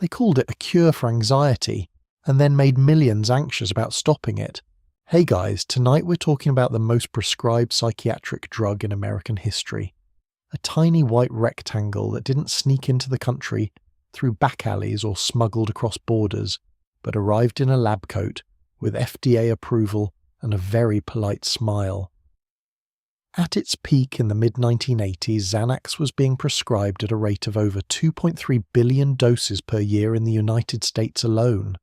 They called it a cure for anxiety, and then made millions anxious about stopping it. Hey guys, tonight we're talking about the most prescribed psychiatric drug in American history. A tiny white rectangle that didn't sneak into the country through back alleys or smuggled across borders, but arrived in a lab coat with FDA approval and a very polite smile. At its peak in the mid-1980s, Xanax was being prescribed at a rate of over 2.3 billion doses per year in the United States alone.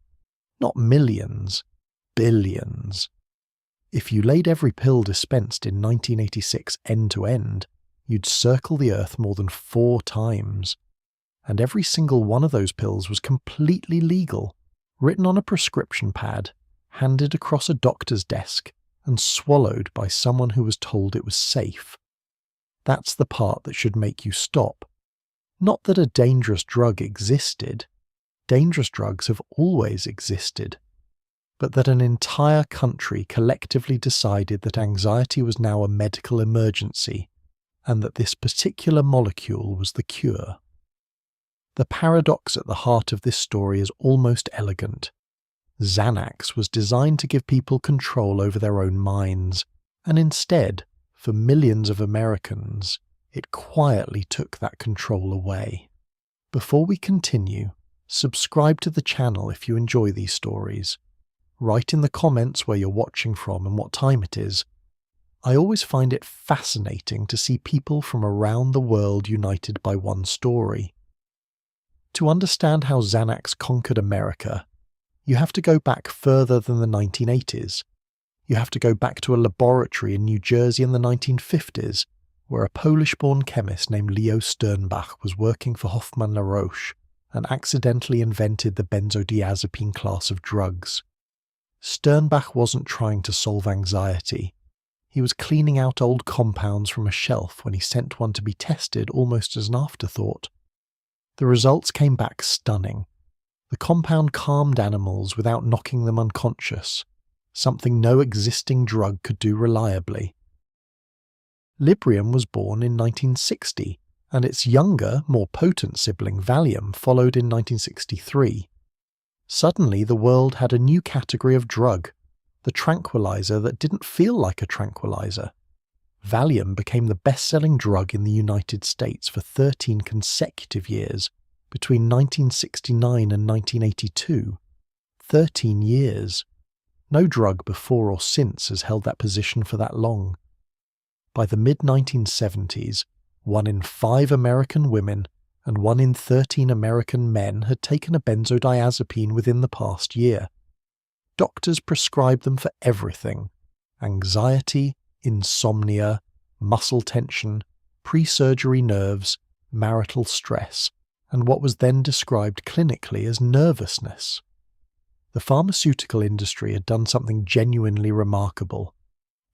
Not millions, billions. If you laid every pill dispensed in 1986 end to end, you'd circle the Earth more than 4 times. And every single one of those pills was completely legal, written on a prescription pad, handed across a doctor's desk, and swallowed by someone who was told it was safe. That's the part that should make you stop. Not that a dangerous drug existed. Dangerous drugs have always existed. But that an entire country collectively decided that anxiety was now a medical emergency, and that this particular molecule was the cure. The paradox at the heart of this story is almost elegant. Xanax was designed to give people control over their own minds, and instead, for millions of Americans, it quietly took that control away. Before we continue, subscribe to the channel if you enjoy these stories. Write in the comments where you're watching from and what time it is. I always find it fascinating to see people from around the world united by one story. To understand how Xanax conquered America, you have to go back further than the 1980s. You have to go back to a laboratory in New Jersey in the 1950s, where a Polish-born chemist named Leo Sternbach was working for Hoffmann La Roche and accidentally invented the benzodiazepine class of drugs. Sternbach wasn't trying to solve anxiety. He was cleaning out old compounds from a shelf when he sent one to be tested almost as an afterthought. The results came back stunning. The compound calmed animals without knocking them unconscious, something no existing drug could do reliably. Librium was born in 1960, and its younger, more potent sibling Valium followed in 1963. Suddenly the world had a new category of drug, the tranquilizer that didn't feel like a tranquilizer. Valium became the best-selling drug in the United States for 13 consecutive years, between 1969 and 1982. 13 years. No drug before or since has held that position for that long. By the mid-1970s, 1 in 5 American women and 1 in 13 American men had taken a benzodiazepine within the past year. Doctors prescribed them for everything: anxiety, insomnia, muscle tension, pre-surgery nerves, marital stress, and what was then described clinically as nervousness. The pharmaceutical industry had done something genuinely remarkable.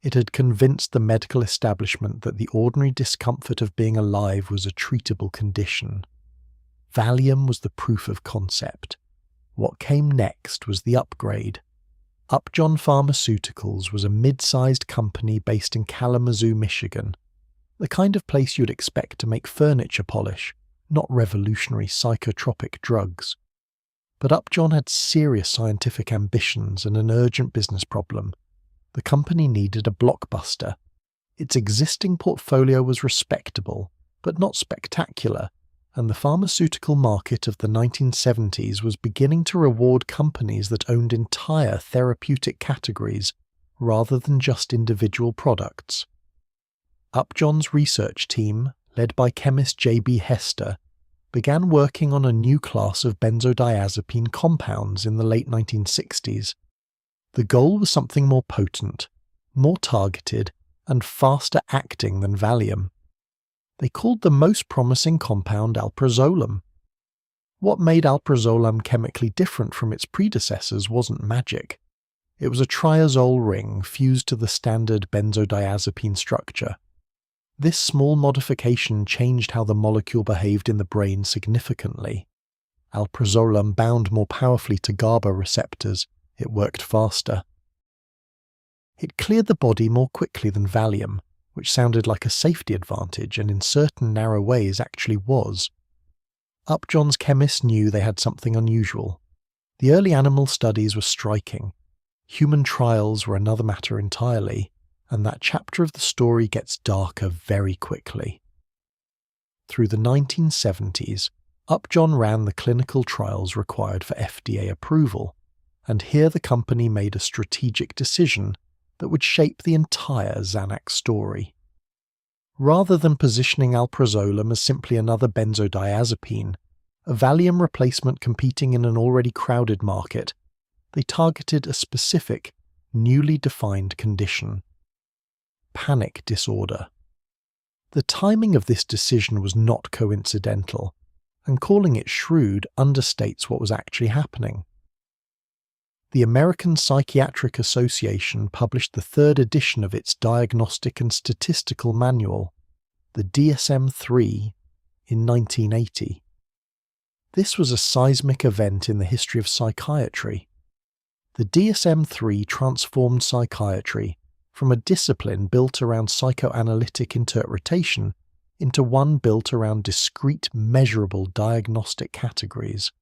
It had convinced the medical establishment that the ordinary discomfort of being alive was a treatable condition. Valium was the proof of concept. What came next was the upgrade. Upjohn Pharmaceuticals was a mid-sized company based in Kalamazoo, Michigan, the kind of place you'd expect to make furniture polish, not revolutionary psychotropic drugs. But Upjohn had serious scientific ambitions and an urgent business problem. The company needed a blockbuster. Its existing portfolio was respectable, but not spectacular, and the pharmaceutical market of the 1970s was beginning to reward companies that owned entire therapeutic categories rather than just individual products. Upjohn's research team, led by chemist J.B. Hester, began working on a new class of benzodiazepine compounds in the late 1960s. The goal was something more potent, more targeted, and faster acting than Valium. They called the most promising compound alprazolam. What made alprazolam chemically different from its predecessors wasn't magic. It was a triazole ring fused to the standard benzodiazepine structure. This small modification changed how the molecule behaved in the brain significantly. Alprazolam bound more powerfully to GABA receptors. It worked faster. It cleared the body more quickly than Valium, which sounded like a safety advantage and in certain narrow ways actually was. Upjohn's chemists knew they had something unusual. The early animal studies were striking. Human trials were another matter entirely, and that chapter of the story gets darker very quickly. Through the 1970s, Upjohn ran the clinical trials required for FDA approval, and here the company made a strategic decision that would shape the entire Xanax story. Rather than positioning alprazolam as simply another benzodiazepine, a Valium replacement competing in an already crowded market, they targeted a specific, newly defined condition: panic disorder. The timing of this decision was not coincidental, and calling it shrewd understates what was actually happening. The American Psychiatric Association published the third edition of its Diagnostic and Statistical Manual, the DSM-3, in 1980. This was a seismic event in the history of psychiatry. The DSM-3 transformed psychiatry from a discipline built around psychoanalytic interpretation into one built around discrete, measurable diagnostic categories.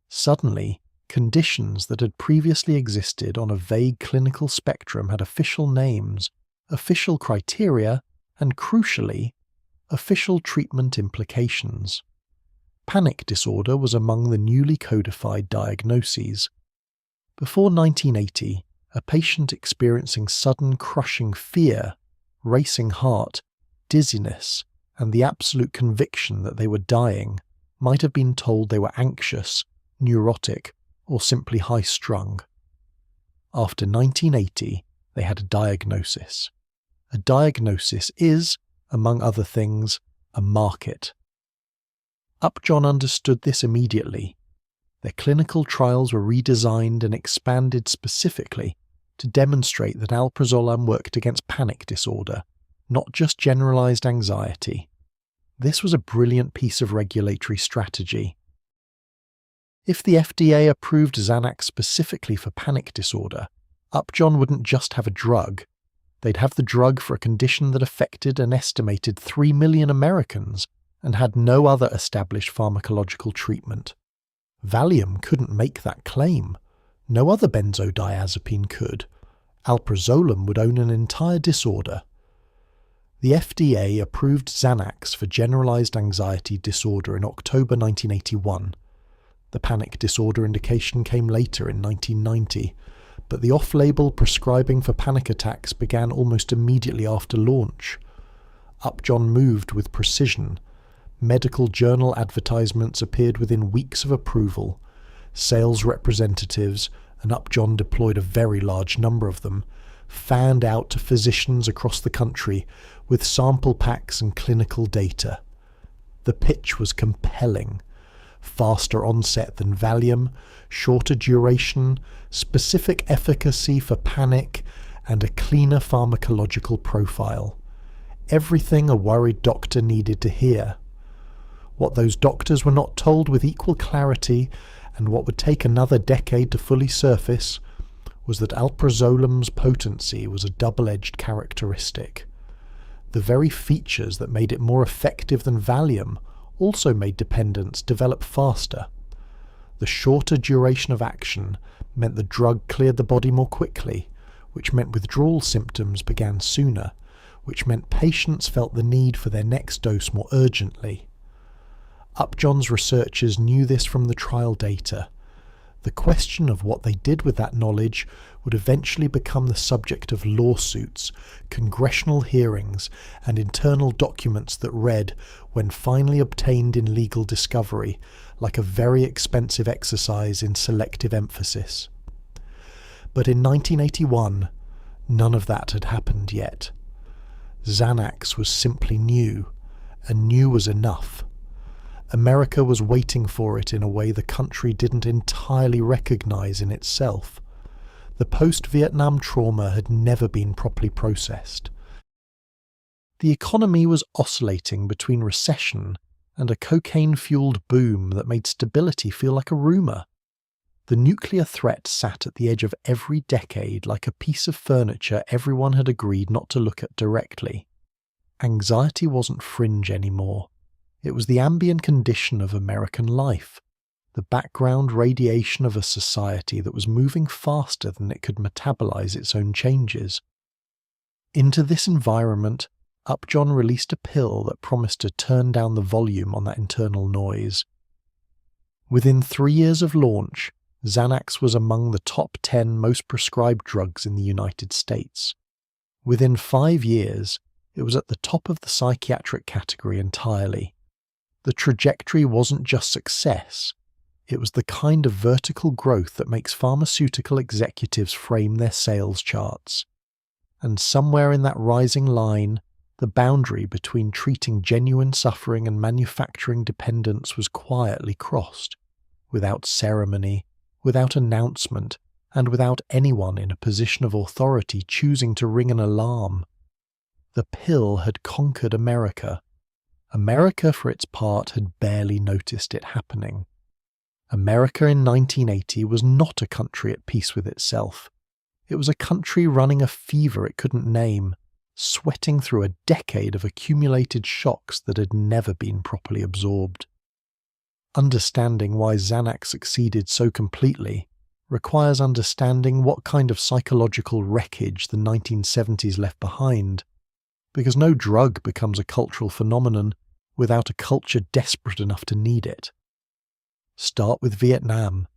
Suddenly, conditions that had previously existed on a vague clinical spectrum had official names, official criteria, and crucially, official treatment implications. Panic disorder was among the newly codified diagnoses. Before 1980, a patient experiencing sudden crushing fear, racing heart, dizziness, and the absolute conviction that they were dying might have been told they were anxious, neurotic, or simply high-strung. After 1980, they had a diagnosis. A diagnosis is, among other things, a market. Upjohn understood this immediately. Their clinical trials were redesigned and expanded specifically to demonstrate that alprazolam worked against panic disorder, not just generalized anxiety. This was a brilliant piece of regulatory strategy. If the FDA approved Xanax specifically for panic disorder, Upjohn wouldn't just have a drug. They'd have the drug for a condition that affected an estimated 3 million Americans and had no other established pharmacological treatment. Valium couldn't make that claim. No other benzodiazepine could. Alprazolam would own an entire disorder. The FDA approved Xanax for generalized anxiety disorder in October 1981. The panic disorder indication came later in 1990, but the off-label prescribing for panic attacks began almost immediately after launch. Upjohn moved with precision. Medical journal advertisements appeared within weeks of approval. Sales representatives, and Upjohn deployed a very large number of them, fanned out to physicians across the country with sample packs and clinical data. The pitch was compelling. Faster onset than Valium, shorter duration, specific efficacy for panic, and a cleaner pharmacological profile. Everything a worried doctor needed to hear. What those doctors were not told with equal clarity, and what would take another decade to fully surface, was that alprazolam's potency was a double-edged characteristic. The very features that made it more effective than Valium also made dependence develop faster. The shorter duration of action meant the drug cleared the body more quickly, which meant withdrawal symptoms began sooner, which meant patients felt the need for their next dose more urgently. Upjohn's researchers knew this from the trial data. The question of what they did with that knowledge would eventually become the subject of lawsuits, congressional hearings, and internal documents that read, when finally obtained in legal discovery, like a very expensive exercise in selective emphasis. But in 1981, none of that had happened yet. Xanax was simply new, and new was enough. America was waiting for it in a way the country didn't entirely recognize in itself. The post-Vietnam trauma had never been properly processed. The economy was oscillating between recession and a cocaine-fueled boom that made stability feel like a rumor. The nuclear threat sat at the edge of every decade like a piece of furniture everyone had agreed not to look at directly. Anxiety wasn't fringe anymore. It was the ambient condition of American life, the background radiation of a society that was moving faster than it could metabolize its own changes. Into this environment, Upjohn released a pill that promised to turn down the volume on that internal noise. Within 3 years of launch, Xanax was among the top 10 most prescribed drugs in the United States. Within 5 years, it was at the top of the psychiatric category entirely. The trajectory wasn't just success, it was the kind of vertical growth that makes pharmaceutical executives frame their sales charts. And somewhere in that rising line, the boundary between treating genuine suffering and manufacturing dependence was quietly crossed, without ceremony, without announcement, and without anyone in a position of authority choosing to ring an alarm. The pill had conquered America. America, for its part, had barely noticed it happening. America in 1980 was not a country at peace with itself. It was a country running a fever it couldn't name, sweating through a decade of accumulated shocks that had never been properly absorbed. Understanding why Xanax succeeded so completely requires understanding what kind of psychological wreckage the 1970s left behind, because no drug becomes a cultural phenomenon without a culture desperate enough to need it. Start with Vietnam.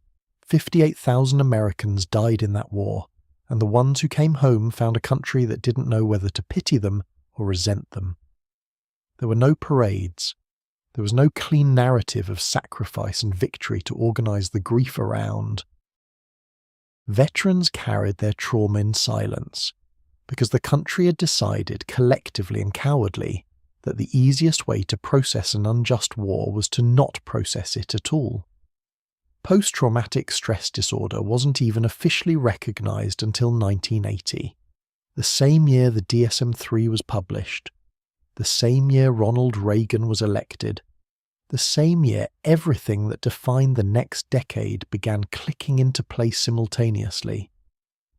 58,000 Americans died in that war, and the ones who came home found a country that didn't know whether to pity them or resent them. There were no parades. There was no clean narrative of sacrifice and victory to organize the grief around. Veterans carried their trauma in silence, because the country had decided, collectively and cowardly, that the easiest way to process an unjust war was to not process it at all. Post-traumatic stress disorder wasn't even officially recognized until 1980, the same year the DSM-3 was published, the same year Ronald Reagan was elected, the same year everything that defined the next decade began clicking into place simultaneously.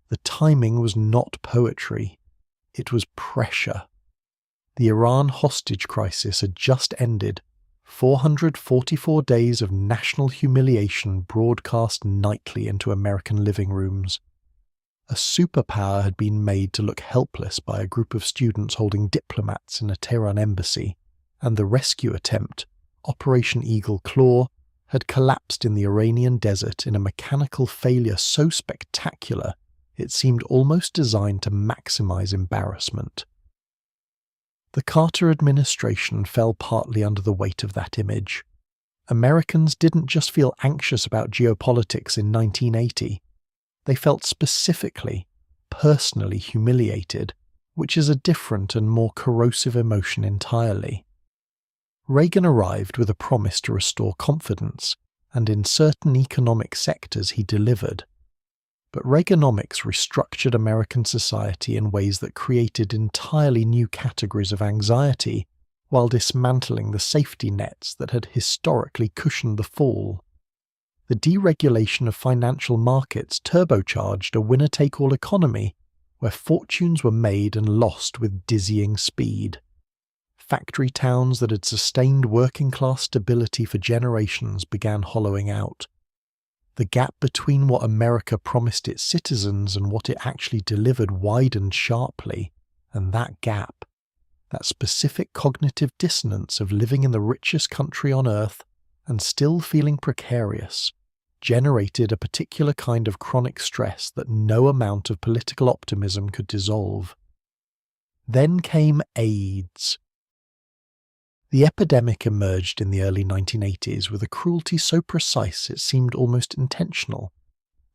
The timing was not poetry, it was pressure. The Iran hostage crisis had just ended, 444 days of national humiliation broadcast nightly into American living rooms. A superpower had been made to look helpless by a group of students holding diplomats in a Tehran embassy, and the rescue attempt, Operation Eagle Claw, had collapsed in the Iranian desert in a mechanical failure so spectacular it seemed almost designed to maximize embarrassment. The Carter administration fell partly under the weight of that image. Americans didn't just feel anxious about geopolitics in 1980. They felt specifically, personally humiliated, which is a different and more corrosive emotion entirely. Reagan arrived with a promise to restore confidence, and in certain economic sectors he delivered. But Reaganomics restructured American society in ways that created entirely new categories of anxiety, while dismantling the safety nets that had historically cushioned the fall. The deregulation of financial markets turbocharged a winner-take-all economy, where fortunes were made and lost with dizzying speed. Factory towns that had sustained working-class stability for generations began hollowing out. The gap between what America promised its citizens and what it actually delivered widened sharply, and that gap, that specific cognitive dissonance of living in the richest country on earth and still feeling precarious, generated a particular kind of chronic stress that no amount of political optimism could dissolve. Then came AIDS. The epidemic emerged in the early 1980s with a cruelty so precise it seemed almost intentional,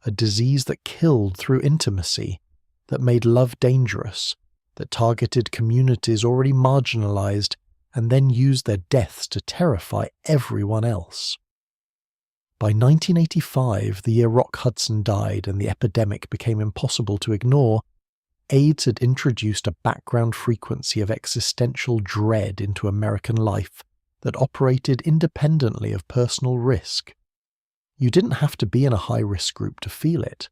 a disease that killed through intimacy, that made love dangerous, that targeted communities already marginalized and then used their deaths to terrify everyone else. By 1985, the year Rock Hudson died and the epidemic became impossible to ignore, AIDS had introduced a background frequency of existential dread into American life that operated independently of personal risk. You didn't have to be in a high-risk group to feel it.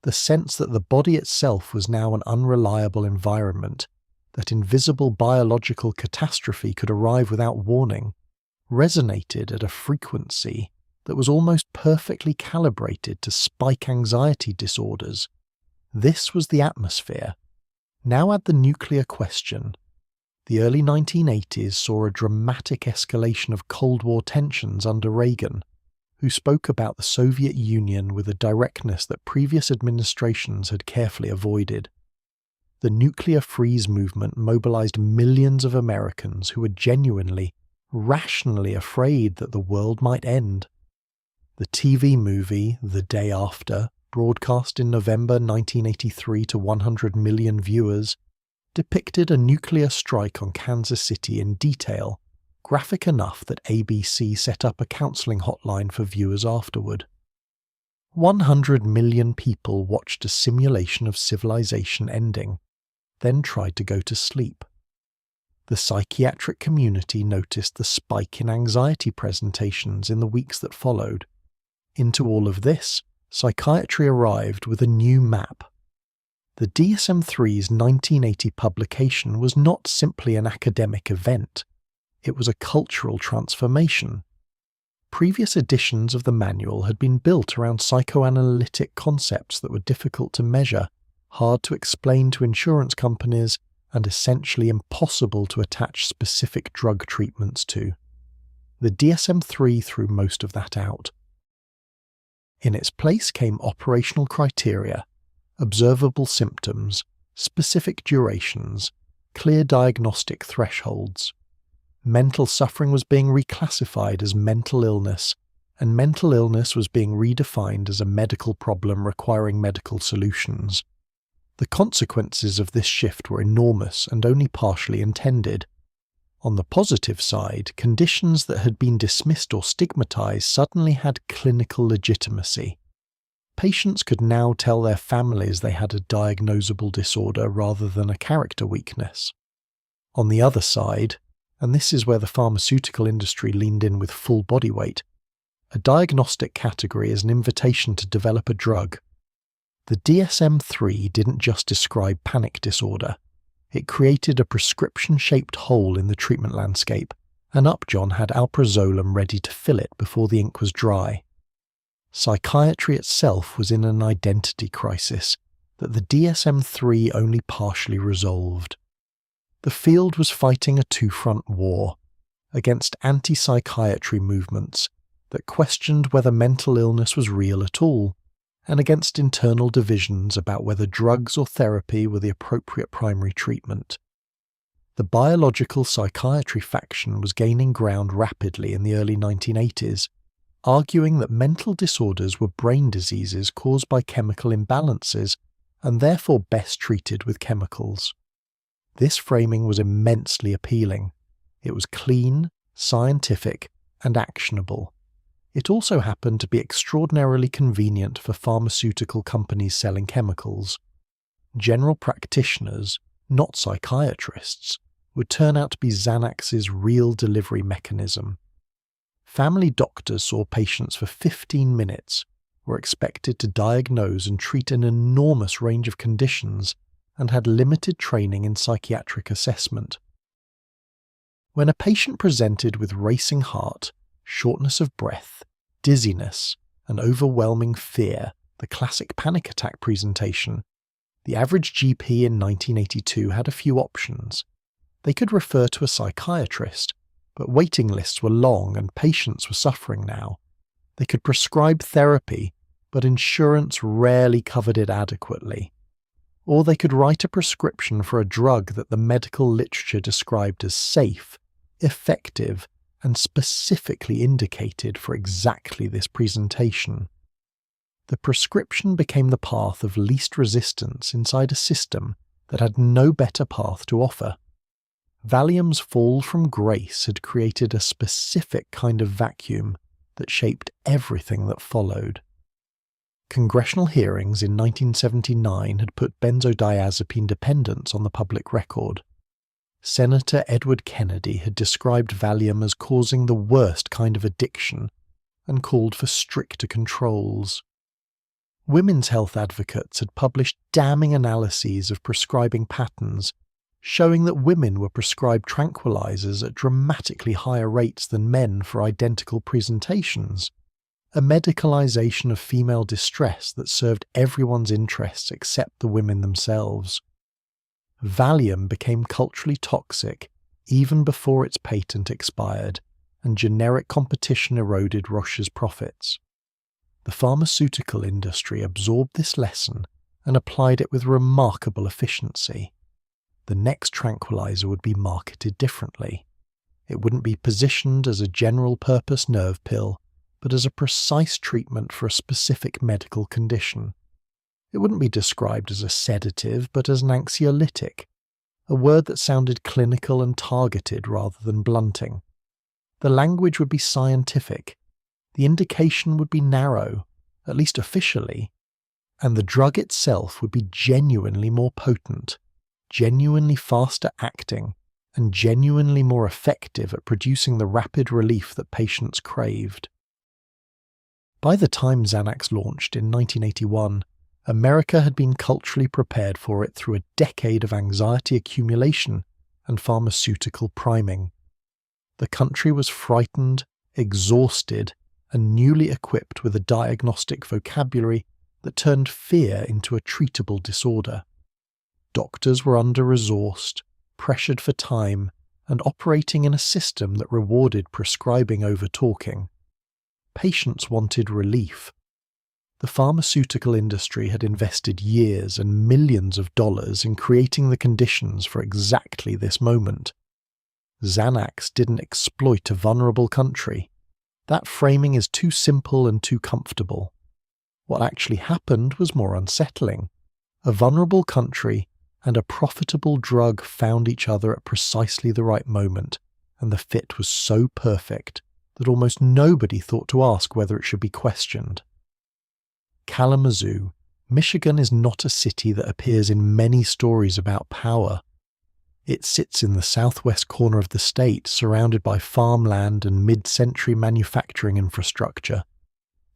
The sense that the body itself was now an unreliable environment, that invisible biological catastrophe could arrive without warning, resonated at a frequency that was almost perfectly calibrated to spike anxiety disorders. This was the atmosphere. Now add the nuclear question. The early 1980s saw a dramatic escalation of Cold War tensions under Reagan, who spoke about the Soviet Union with a directness that previous administrations had carefully avoided. The nuclear freeze movement mobilized millions of Americans who were genuinely, rationally afraid that the world might end. The TV movie The Day After, broadcast in November 1983 to 100 million viewers, depicted a nuclear strike on Kansas City in detail, graphic enough that ABC set up a counseling hotline for viewers afterward. 100 million people watched a simulation of civilization ending, then tried to go to sleep. The psychiatric community noticed the spike in anxiety presentations in the weeks that followed. Into all of this, psychiatry arrived with a new map. The DSM-3's 1980 publication was not simply an academic event. It was a cultural transformation. Previous editions of the manual had been built around psychoanalytic concepts that were difficult to measure, hard to explain to insurance companies, and essentially impossible to attach specific drug treatments to. The DSM-3 threw most of that out. In its place came operational criteria, observable symptoms, specific durations, clear diagnostic thresholds. Mental suffering was being reclassified as mental illness, and mental illness was being redefined as a medical problem requiring medical solutions. The consequences of this shift were enormous and only partially intended. On the positive side, conditions that had been dismissed or stigmatized suddenly had clinical legitimacy. Patients could now tell their families they had a diagnosable disorder rather than a character weakness. On the other side, and this is where the pharmaceutical industry leaned in with full body weight, a diagnostic category is an invitation to develop a drug. The DSM-3 didn't just describe panic disorder. It created a prescription-shaped hole in the treatment landscape, and Upjohn had alprazolam ready to fill it before the ink was dry. Psychiatry itself was in an identity crisis that the DSM-3 only partially resolved. The field was fighting a two-front war, against anti-psychiatry movements that questioned whether mental illness was real at all, and against internal divisions about whether drugs or therapy were the appropriate primary treatment. The biological psychiatry faction was gaining ground rapidly in the early 1980s, arguing that mental disorders were brain diseases caused by chemical imbalances and therefore best treated with chemicals. This framing was immensely appealing. It was clean, scientific, and actionable. It also happened to be extraordinarily convenient for pharmaceutical companies selling chemicals. General practitioners, not psychiatrists, would turn out to be Xanax's real delivery mechanism. Family doctors saw patients for 15 minutes, were expected to diagnose and treat an enormous range of conditions, and had limited training in psychiatric assessment. When a patient presented with racing heart, shortness of breath, dizziness, and overwhelming fear, the classic panic attack presentation, the average GP in 1982 had a few options. They could refer to a psychiatrist, but waiting lists were long and patients were suffering now. They could prescribe therapy, but insurance rarely covered it adequately. Or they could write a prescription for a drug that the medical literature described as safe, effective, and specifically indicated for exactly this presentation. The prescription became the path of least resistance inside a system that had no better path to offer. Valium's fall from grace had created a specific kind of vacuum that shaped everything that followed. Congressional hearings in 1979 had put benzodiazepine dependence on the public record. Senator Edward Kennedy had described Valium as causing the worst kind of addiction and called for stricter controls. Women's health advocates had published damning analyses of prescribing patterns showing that women were prescribed tranquilizers at dramatically higher rates than men for identical presentations, a medicalization of female distress that served everyone's interests except the women themselves. Valium became culturally toxic even before its patent expired, and generic competition eroded Roche's profits. The pharmaceutical industry absorbed this lesson and applied it with remarkable efficiency. The next tranquilizer would be marketed differently. It wouldn't be positioned as a general-purpose nerve pill, but as a precise treatment for a specific medical condition. It wouldn't be described as a sedative, but as an anxiolytic, a word that sounded clinical and targeted rather than blunting. The language would be scientific, the indication would be narrow, at least officially, and the drug itself would be genuinely more potent, genuinely faster acting, and genuinely more effective at producing the rapid relief that patients craved. By the time Xanax launched in 1981, America had been culturally prepared for it through a decade of anxiety accumulation and pharmaceutical priming. The country was frightened, exhausted, and newly equipped with a diagnostic vocabulary that turned fear into a treatable disorder. Doctors were under-resourced, pressured for time, and operating in a system that rewarded prescribing over talking. Patients wanted relief. The pharmaceutical industry had invested years and millions of dollars in creating the conditions for exactly this moment. Xanax didn't exploit a vulnerable country. That framing is too simple and too comfortable. What actually happened was more unsettling. A vulnerable country and a profitable drug found each other at precisely the right moment, and the fit was so perfect that almost nobody thought to ask whether it should be questioned. Kalamazoo, Michigan is not a city that appears in many stories about power. It sits in the southwest corner of the state, surrounded by farmland and mid-century manufacturing infrastructure,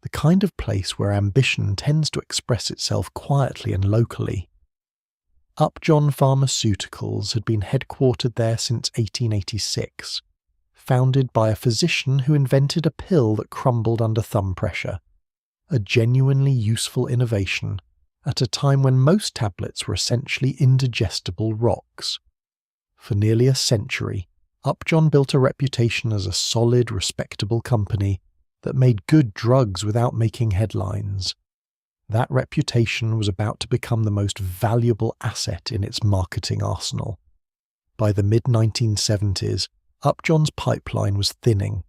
the kind of place where ambition tends to express itself quietly and locally. Upjohn Pharmaceuticals had been headquartered there since 1886, founded by a physician who invented a pill that crumbled under thumb pressure, a genuinely useful innovation at a time when most tablets were essentially indigestible rocks. For nearly a century, Upjohn built a reputation as a solid, respectable company that made good drugs without making headlines. That reputation was about to become the most valuable asset in its marketing arsenal. By the mid-1970s, Upjohn's pipeline was thinning.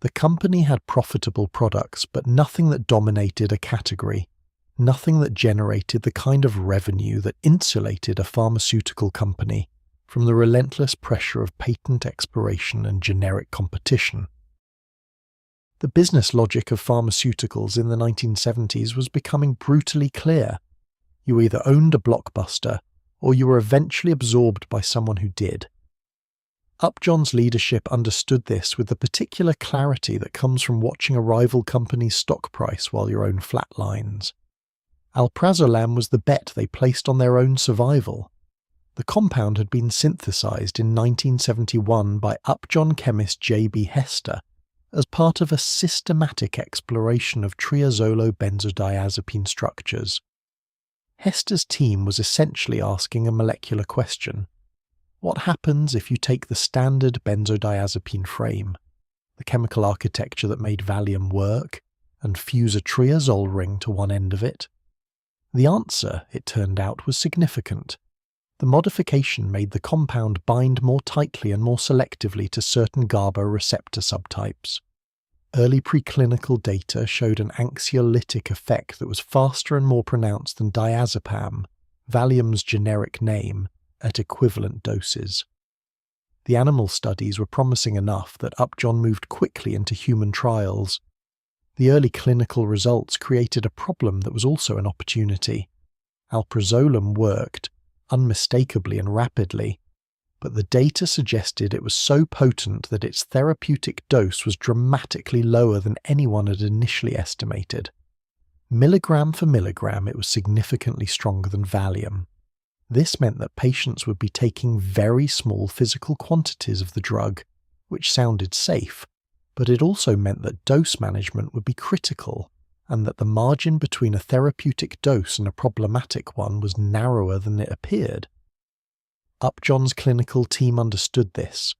The company had profitable products, but nothing that dominated a category, nothing that generated the kind of revenue that insulated a pharmaceutical company from the relentless pressure of patent expiration and generic competition. The business logic of pharmaceuticals in the 1970s was becoming brutally clear. You either owned a blockbuster, or you were eventually absorbed by someone who did. Upjohn's leadership understood this with the particular clarity that comes from watching a rival company's stock price while your own flatlines. Alprazolam was the bet they placed on their own survival. The compound had been synthesized in 1971 by Upjohn chemist J.B. Hester as part of a systematic exploration of triazolobenzodiazepine structures. Hester's team was essentially asking a molecular question. What happens if you take the standard benzodiazepine frame, the chemical architecture that made Valium work, and fuse a triazole ring to one end of it? The answer, it turned out, was significant. The modification made the compound bind more tightly and more selectively to certain GABA receptor subtypes. Early preclinical data showed an anxiolytic effect that was faster and more pronounced than diazepam, Valium's generic name, at equivalent doses. The animal studies were promising enough that Upjohn moved quickly into human trials. The early clinical results created a problem that was also an opportunity. Alprazolam worked, unmistakably and rapidly, but the data suggested it was so potent that its therapeutic dose was dramatically lower than anyone had initially estimated. Milligram for milligram, it was significantly stronger than Valium. This meant that patients would be taking very small physical quantities of the drug, which sounded safe, but it also meant that dose management would be critical, and that the margin between a therapeutic dose and a problematic one was narrower than it appeared. Upjohn's clinical team understood this.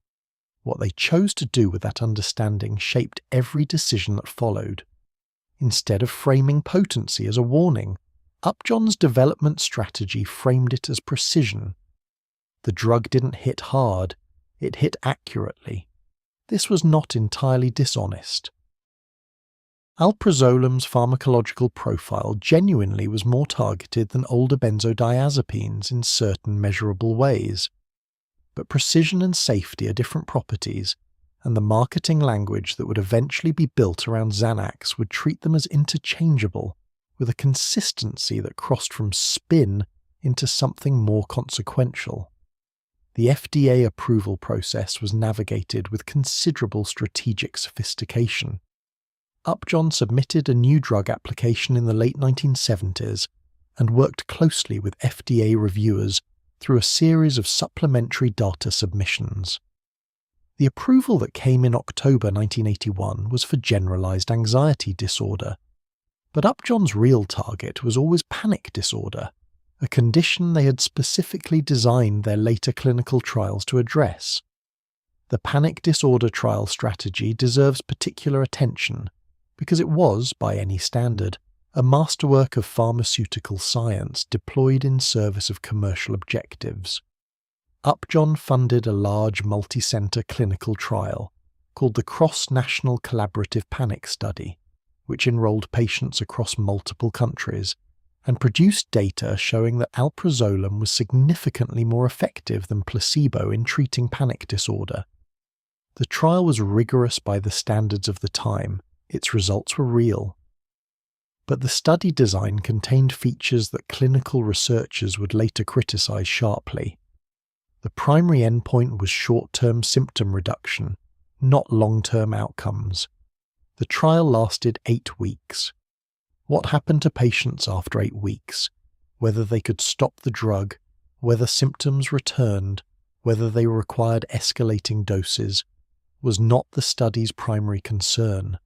What they chose to do with that understanding shaped every decision that followed. Instead of framing potency as a warning, Upjohn's development strategy framed it as precision. The drug didn't hit hard, it hit accurately. This was not entirely dishonest. Alprazolam's pharmacological profile genuinely was more targeted than older benzodiazepines in certain measurable ways. But precision and safety are different properties, and the marketing language that would eventually be built around Xanax would treat them as interchangeable, with a consistency that crossed from spin into something more consequential. The FDA approval process was navigated with considerable strategic sophistication. Upjohn submitted a new drug application in the late 1970s and worked closely with FDA reviewers through a series of supplementary data submissions. The approval that came in October 1981 was for generalized anxiety disorder, but Upjohn's real target was always panic disorder, a condition they had specifically designed their later clinical trials to address. The panic disorder trial strategy deserves particular attention because it was, by any standard, a masterwork of pharmaceutical science deployed in service of commercial objectives. Upjohn funded a large multi-center clinical trial called the Cross-National Collaborative Panic Study, which enrolled patients across multiple countries, and produced data showing that alprazolam was significantly more effective than placebo in treating panic disorder. The trial was rigorous by the standards of the time. Its results were real. But the study design contained features that clinical researchers would later criticize sharply. The primary endpoint was short-term symptom reduction, not long-term outcomes. The trial lasted 8 weeks. What happened to patients after 8 weeks, whether they could stop the drug, whether symptoms returned, whether they required escalating doses, was not the study's primary concern.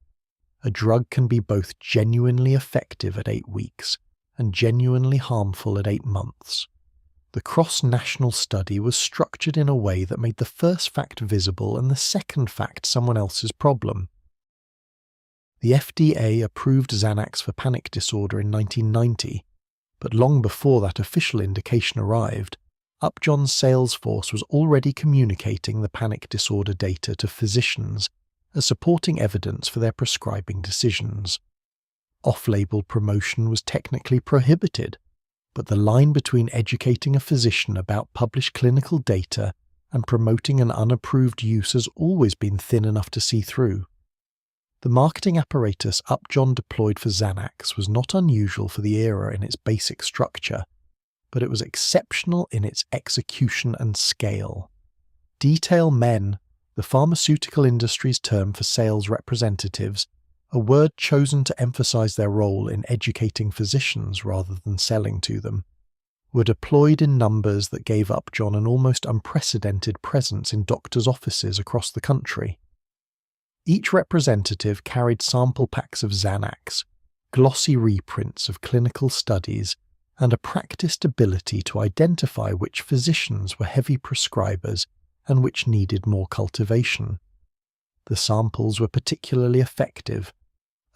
A drug can be both genuinely effective at 8 weeks and genuinely harmful at 8 months. The cross-national study was structured in a way that made the first fact visible and the second fact someone else's problem. The FDA approved Xanax for panic disorder in 1990, but long before that official indication arrived, Upjohn's sales force was already communicating the panic disorder data to physicians as supporting evidence for their prescribing decisions. Off-label promotion was technically prohibited, but the line between educating a physician about published clinical data and promoting an unapproved use has always been thin enough to see through. The marketing apparatus Upjohn deployed for Xanax was not unusual for the era in its basic structure, but it was exceptional in its execution and scale. Detail men, the pharmaceutical industry's term for sales representatives, a word chosen to emphasize their role in educating physicians rather than selling to them, were deployed in numbers that gave Upjohn an almost unprecedented presence in doctors' offices across the country. Each representative carried sample packs of Xanax, glossy reprints of clinical studies, and a practiced ability to identify which physicians were heavy prescribers and which needed more cultivation. The samples were particularly effective.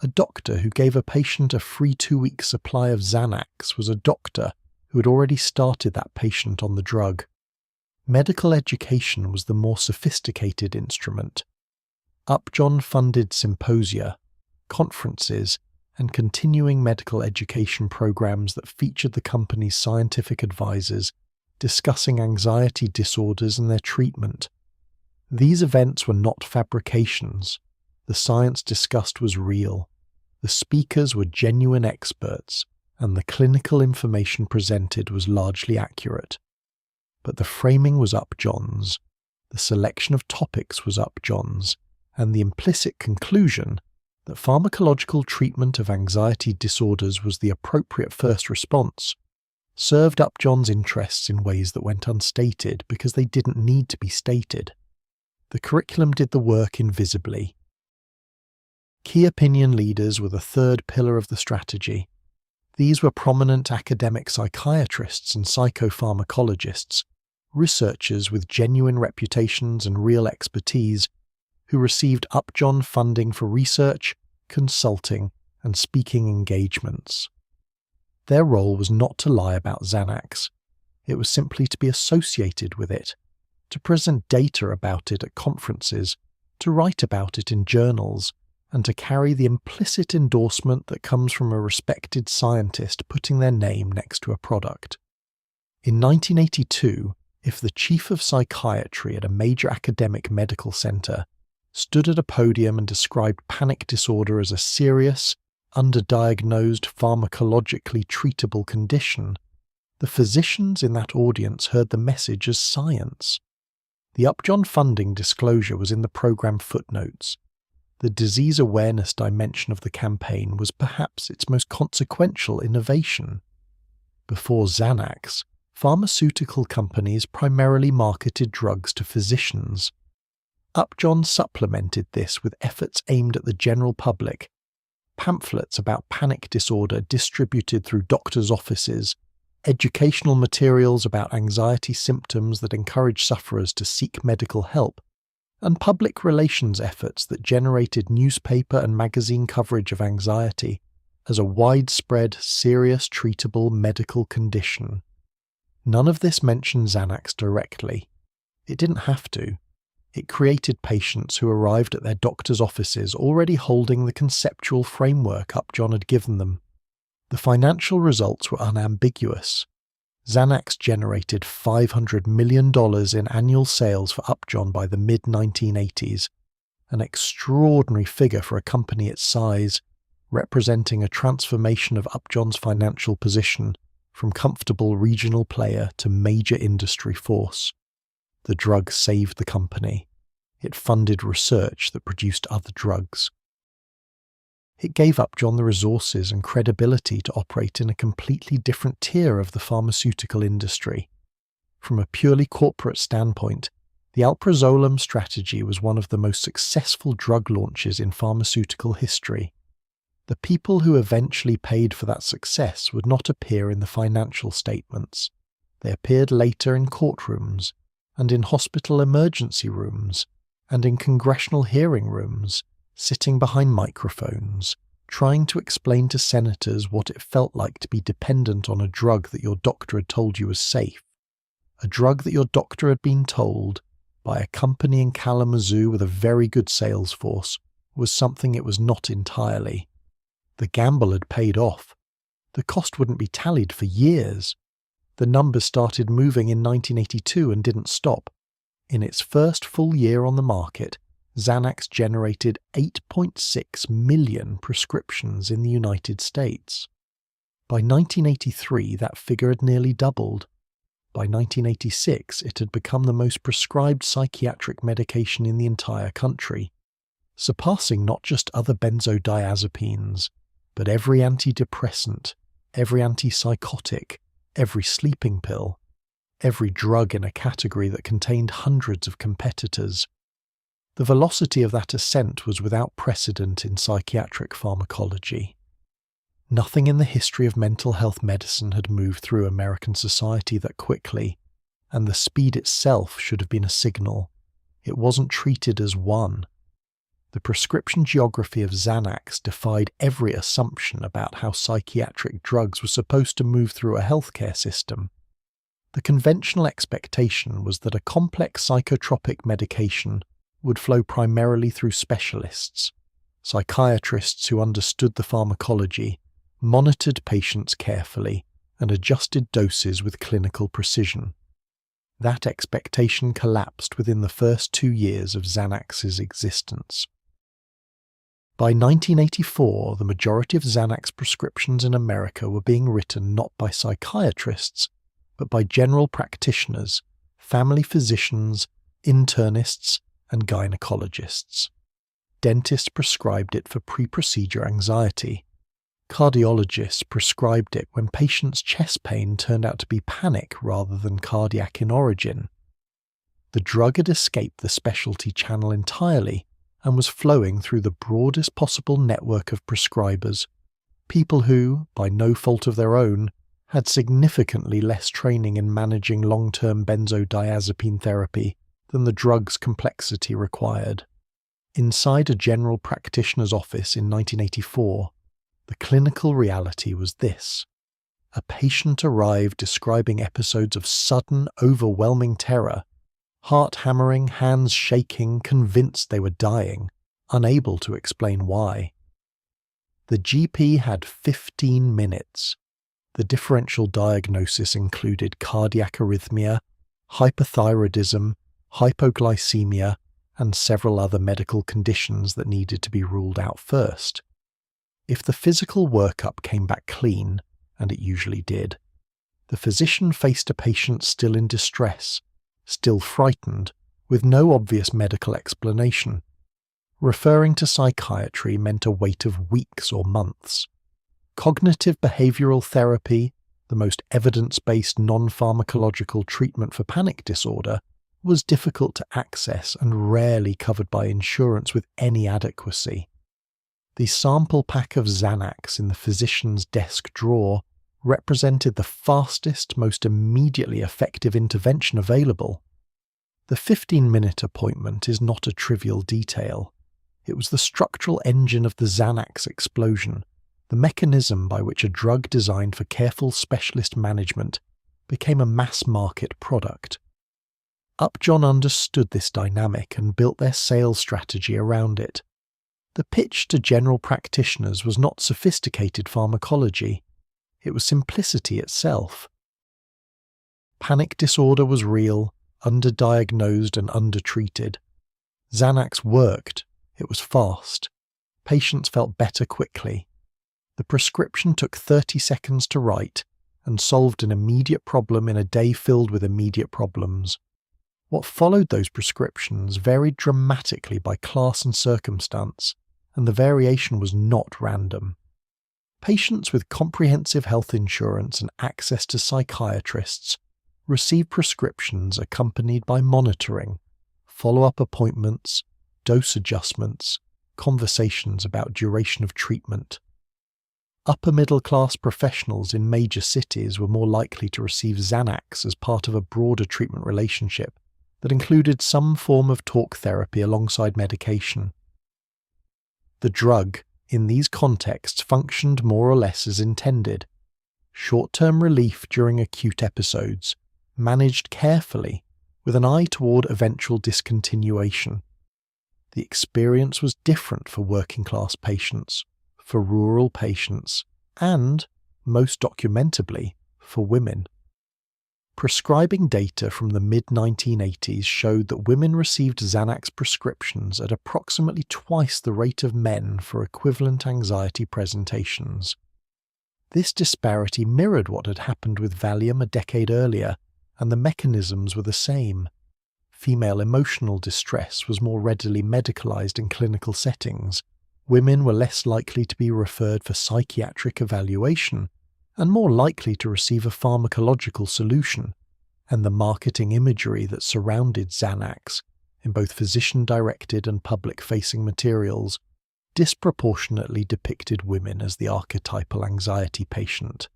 A doctor who gave a patient a free 2-week supply of Xanax was a doctor who had already started that patient on the drug. Medical education was the more sophisticated instrument. Upjohn funded symposia, conferences, and continuing medical education programs that featured the company's scientific advisors discussing anxiety disorders and their treatment. These events were not fabrications. The science discussed was real. The speakers were genuine experts, and the clinical information presented was largely accurate. But the framing was Upjohn's, the selection of topics was Upjohn's, and the implicit conclusion that pharmacological treatment of anxiety disorders was the appropriate first response served Upjohn's interests in ways that went unstated because they didn't need to be stated. The curriculum did the work invisibly. Key opinion leaders were the third pillar of the strategy. These were prominent academic psychiatrists and psychopharmacologists, researchers with genuine reputations and real expertise, who received Upjohn funding for research, consulting, and speaking engagements. Their role was not to lie about Xanax. It was simply to be associated with it, to present data about it at conferences, to write about it in journals, and to carry the implicit endorsement that comes from a respected scientist putting their name next to a product. In 1982, if the chief of psychiatry at a major academic medical center stood at a podium and described panic disorder as a serious, underdiagnosed, pharmacologically treatable condition, the physicians in that audience heard the message as science. The Upjohn funding disclosure was in the program footnotes. The disease awareness dimension of the campaign was perhaps its most consequential innovation. Before Xanax, pharmaceutical companies primarily marketed drugs to physicians. Upjohn supplemented this with efforts aimed at the general public, pamphlets about panic disorder distributed through doctors' offices, educational materials about anxiety symptoms that encourage sufferers to seek medical help, and public relations efforts that generated newspaper and magazine coverage of anxiety as a widespread, serious, treatable medical condition. None of this mentioned Xanax directly. It didn't have to. It created patients who arrived at their doctor's offices already holding the conceptual framework Upjohn had given them. The financial results were unambiguous. Xanax generated $500 million in annual sales for Upjohn by the mid-1980s, an extraordinary figure for a company its size, representing a transformation of Upjohn's financial position from comfortable regional player to major industry force. The drug saved the company. It funded research that produced other drugs. It gave Upjohn the resources and credibility to operate in a completely different tier of the pharmaceutical industry. From a purely corporate standpoint, the alprazolam strategy was one of the most successful drug launches in pharmaceutical history. The people who eventually paid for that success would not appear in the financial statements. They appeared later in courtrooms, and in hospital emergency rooms, and in congressional hearing rooms, sitting behind microphones, trying to explain to senators what it felt like to be dependent on a drug that your doctor had told you was safe. A drug that your doctor had been told, by a company in Kalamazoo with a very good sales force, was something it was not entirely. The gamble had paid off. The cost wouldn't be tallied for years. The numbers started moving in 1982 and didn't stop. In its first full year on the market, Xanax generated 8.6 million prescriptions in the United States. By 1983, that figure had nearly doubled. By 1986, it had become the most prescribed psychiatric medication in the entire country, surpassing not just other benzodiazepines, but every antidepressant, every antipsychotic, every sleeping pill, every drug in a category that contained hundreds of competitors. The velocity of that ascent was without precedent in psychiatric pharmacology. Nothing in the history of mental health medicine had moved through American society that quickly, and the speed itself should have been a signal. It wasn't treated as one. The prescription geography of Xanax defied every assumption about how psychiatric drugs were supposed to move through a healthcare system. The conventional expectation was that a complex psychotropic medication would flow primarily through specialists, psychiatrists who understood the pharmacology, monitored patients carefully, and adjusted doses with clinical precision. That expectation collapsed within the first 2 years of Xanax's existence. By 1984, the majority of Xanax prescriptions in America were being written not by psychiatrists, but by general practitioners, family physicians, internists, and gynecologists. Dentists prescribed it for pre-procedure anxiety. Cardiologists prescribed it when patients' chest pain turned out to be panic rather than cardiac in origin. The drug had escaped the specialty channel entirely and was flowing through the broadest possible network of prescribers, people who, by no fault of their own, had significantly less training in managing long-term benzodiazepine therapy than the drug's complexity required. Inside a general practitioner's office in 1984, the clinical reality was this. A patient arrived describing episodes of sudden, overwhelming terror, heart hammering, hands shaking, convinced they were dying, unable to explain why. The GP had 15 minutes. The differential diagnosis included cardiac arrhythmia, hypothyroidism, hypoglycemia, and several other medical conditions that needed to be ruled out first. If the physical workup came back clean, and it usually did, the physician faced a patient still in distress, still frightened, with no obvious medical explanation. Referring to psychiatry meant a wait of weeks or months. Cognitive behavioral therapy, the most evidence-based non-pharmacological treatment for panic disorder, was difficult to access and rarely covered by insurance with any adequacy. The sample pack of Xanax in the physician's desk drawer represented the fastest, most immediately effective intervention available. The 15-minute appointment is not a trivial detail. It was the structural engine of the Xanax explosion, the mechanism by which a drug designed for careful specialist management became a mass-market product. Upjohn understood this dynamic and built their sales strategy around it. The pitch to general practitioners was not sophisticated pharmacology. It was simplicity itself. Panic disorder was real, underdiagnosed and undertreated. Xanax worked. It was fast. Patients felt better quickly. The prescription took 30 seconds to write and solved an immediate problem in a day filled with immediate problems. What followed those prescriptions varied dramatically by class and circumstance, and the variation was not random. Patients with comprehensive health insurance and access to psychiatrists received prescriptions accompanied by monitoring, follow-up appointments, dose adjustments, conversations about duration of treatment. Upper-middle-class professionals in major cities were more likely to receive Xanax as part of a broader treatment relationship that included some form of talk therapy alongside medication. The drug, in these contexts, functioned more or less as intended. Short-term relief during acute episodes, managed carefully, with an eye toward eventual discontinuation. The experience was different for working-class patients, for rural patients, and, most documentably, for women. Prescribing data from the mid-1980s showed that women received Xanax prescriptions at approximately twice the rate of men for equivalent anxiety presentations. This disparity mirrored what had happened with Valium a decade earlier, and the mechanisms were the same. Female emotional distress was more readily medicalized in clinical settings. Women were less likely to be referred for psychiatric evaluation, and more likely to receive a pharmacological solution, and the marketing imagery that surrounded Xanax, in both physician-directed and public-facing materials, disproportionately depicted women as the archetypal anxiety patient.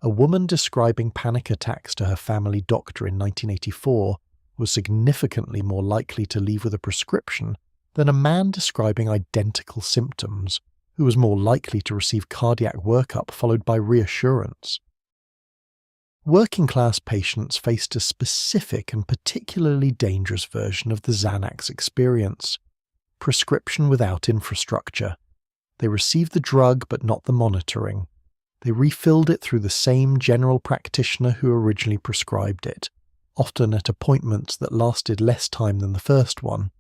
A woman describing panic attacks to her family doctor in 1984 was significantly more likely to leave with a prescription than a man describing identical symptoms, who was more likely to receive cardiac workup followed by reassurance. Working-class patients faced a specific and particularly dangerous version of the Xanax experience: prescription without infrastructure. They received the drug but not the monitoring. They refilled it through the same general practitioner who originally prescribed it, often at appointments that lasted less time than the first one.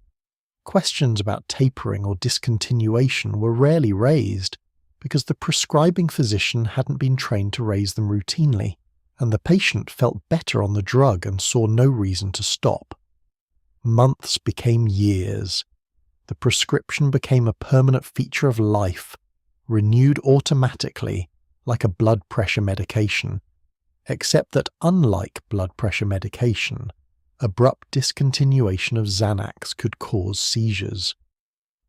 Questions about tapering or discontinuation were rarely raised because the prescribing physician hadn't been trained to raise them routinely, and the patient felt better on the drug and saw no reason to stop. Months became years. The prescription became a permanent feature of life, renewed automatically like a blood pressure medication, except that unlike blood pressure medication, abrupt discontinuation of Xanax could cause seizures.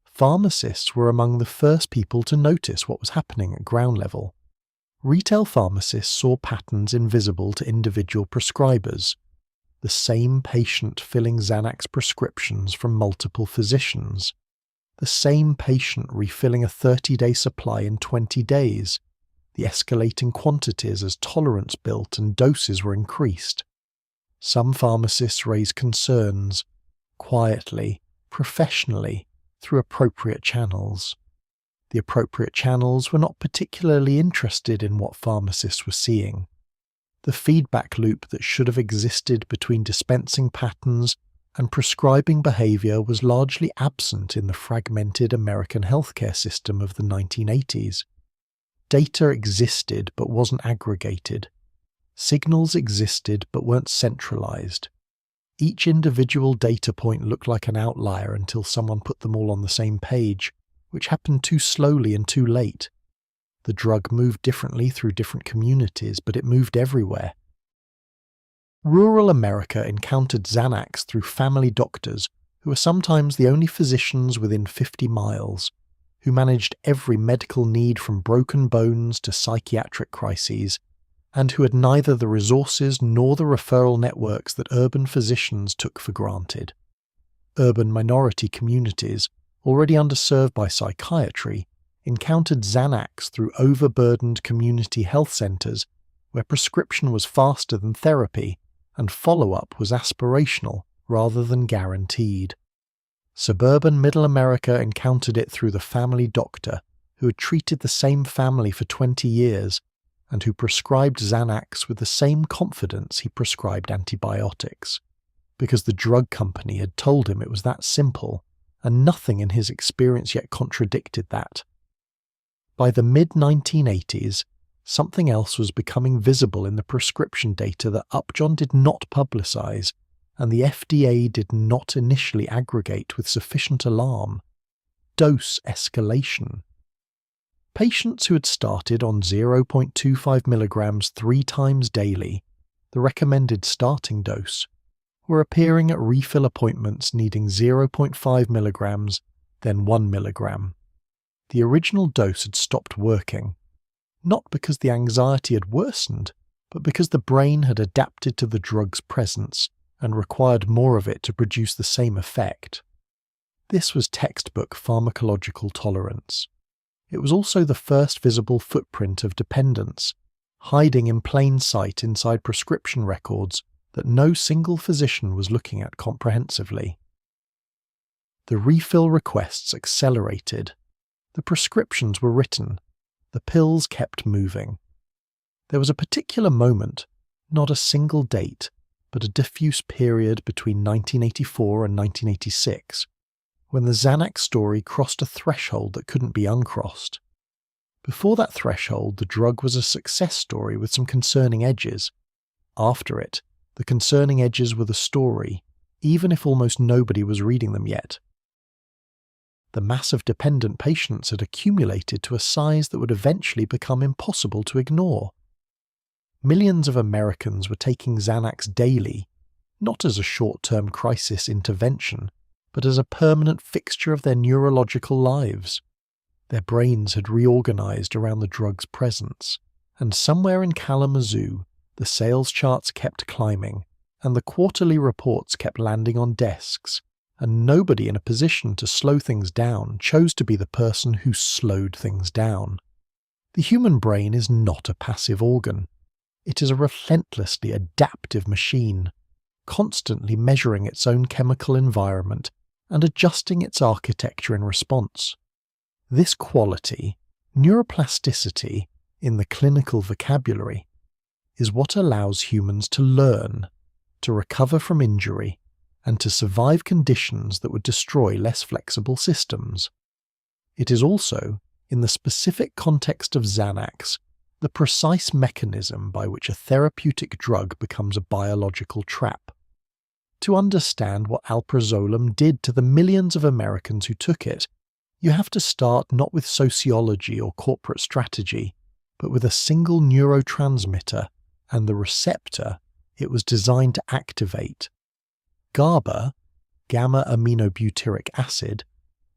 Pharmacists were among the first people to notice what was happening at ground level. Retail pharmacists saw patterns invisible to individual prescribers. The same patient filling Xanax prescriptions from multiple physicians. The same patient refilling a 30-day supply in 20 days. The escalating quantities as tolerance built and doses were increased. Some pharmacists raised concerns, quietly, professionally, through appropriate channels. The appropriate channels were not particularly interested in what pharmacists were seeing. The feedback loop that should have existed between dispensing patterns and prescribing behavior was largely absent in the fragmented American healthcare system of the 1980s. Data existed but wasn't aggregated. Signals existed but weren't centralized. Each individual data point looked like an outlier until someone put them all on the same page, which happened too slowly and too late. The drug moved differently through different communities, but it moved everywhere. Rural America encountered Xanax through family doctors who were sometimes the only physicians within 50 miles, who managed every medical need from broken bones to psychiatric crises, and who had neither the resources nor the referral networks that urban physicians took for granted. Urban minority communities, already underserved by psychiatry, encountered Xanax through overburdened community health centers where prescription was faster than therapy and follow-up was aspirational rather than guaranteed. Suburban Middle America encountered it through the family doctor who had treated the same family for 20 years and who prescribed Xanax with the same confidence he prescribed antibiotics, because the drug company had told him it was that simple, and nothing in his experience yet contradicted that. By the mid-1980s, something else was becoming visible in the prescription data that Upjohn did not publicize, and the FDA did not initially aggregate with sufficient alarm: dose escalation. Patients who had started on 0.25 milligrams 3 times daily, the recommended starting dose, were appearing at refill appointments needing 0.5 milligrams, then 1 milligram. The original dose had stopped working, not because the anxiety had worsened, but because the brain had adapted to the drug's presence and required more of it to produce the same effect. This was textbook pharmacological tolerance. It was also the first visible footprint of dependence, hiding in plain sight inside prescription records that no single physician was looking at comprehensively. The refill requests accelerated. The prescriptions were written. The pills kept moving. There was a particular moment, not a single date, but a diffuse period between 1984 and 1986, when the Xanax story crossed a threshold that couldn't be uncrossed. Before that threshold, the drug was a success story with some concerning edges. After it, the concerning edges were the story, even if almost nobody was reading them yet. The mass of dependent patients had accumulated to a size that would eventually become impossible to ignore. Millions of Americans were taking Xanax daily, not as a short-term crisis intervention, but as a permanent fixture of their neurological lives. Their brains had reorganized around the drug's presence, and somewhere in Kalamazoo, the sales charts kept climbing, and the quarterly reports kept landing on desks, and nobody in a position to slow things down chose to be the person who slowed things down. The human brain is not a passive organ. It is a relentlessly adaptive machine, constantly measuring its own chemical environment and adjusting its architecture in response. This quality, neuroplasticity, in the clinical vocabulary, is what allows humans to learn, to recover from injury, and to survive conditions that would destroy less flexible systems. It is also, in the specific context of Xanax, the precise mechanism by which a therapeutic drug becomes a biological trap. To understand what alprazolam did to the millions of Americans who took it, You have to start not with sociology or corporate strategy, but with a single neurotransmitter and the receptor it was designed to activate. GABA, gamma-aminobutyric acid,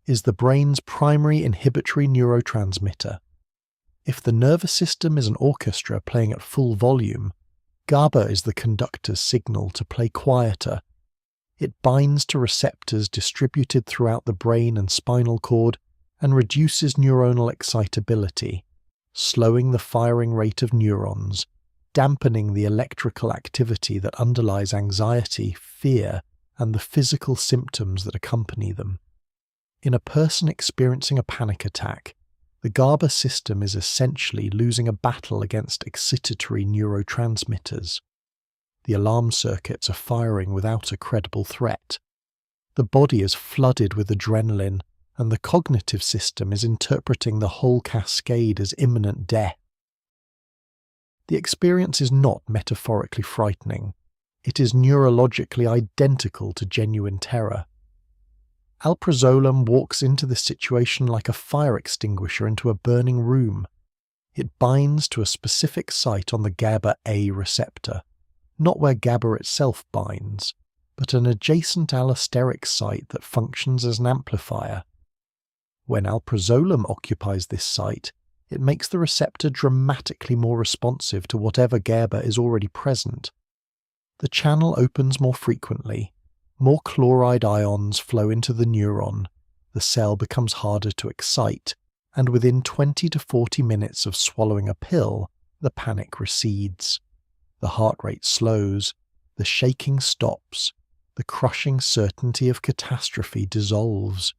is the brain's primary inhibitory neurotransmitter. If the nervous system is an orchestra playing at full volume, GABA is the conductor's signal to play quieter. It binds to receptors distributed throughout the brain and spinal cord and reduces neuronal excitability, slowing the firing rate of neurons, dampening the electrical activity that underlies anxiety, fear, and the physical symptoms that accompany them. In a person experiencing a panic attack, the GABA system is essentially losing a battle against excitatory neurotransmitters. The alarm circuits are firing without a credible threat. The body is flooded with adrenaline, and the cognitive system is interpreting the whole cascade as imminent death. The experience is not metaphorically frightening. It is neurologically identical to genuine terror. Alprazolam walks into this situation like a fire extinguisher into a burning room. It binds to a specific site on the GABA-A receptor, not where GABA itself binds, but an adjacent allosteric site that functions as an amplifier. When alprazolam occupies this site, it makes the receptor dramatically more responsive to whatever GABA is already present. The channel opens more frequently, more chloride ions flow into the neuron, the cell becomes harder to excite, and within 20 to 40 minutes of swallowing a pill, the panic recedes. The heart rate slows, the shaking stops, the crushing certainty of catastrophe dissolves.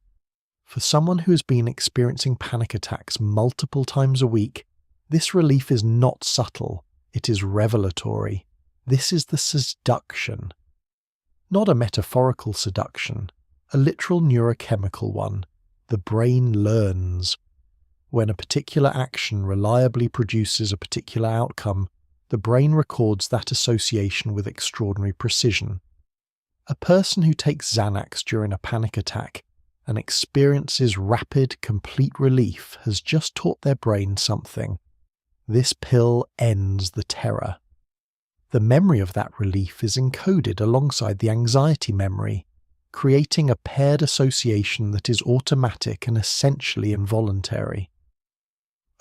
For someone who has been experiencing panic attacks multiple times a week, this relief is not subtle, it is revelatory. This is the seduction. Not a metaphorical seduction, a literal neurochemical one. The brain learns. When a particular action reliably produces a particular outcome, the brain records that association with extraordinary precision. A person who takes Xanax during a panic attack and experiences rapid, complete relief has just taught their brain something. This pill ends the terror. The memory of that relief is encoded alongside the anxiety memory, creating a paired association that is automatic and essentially involuntary.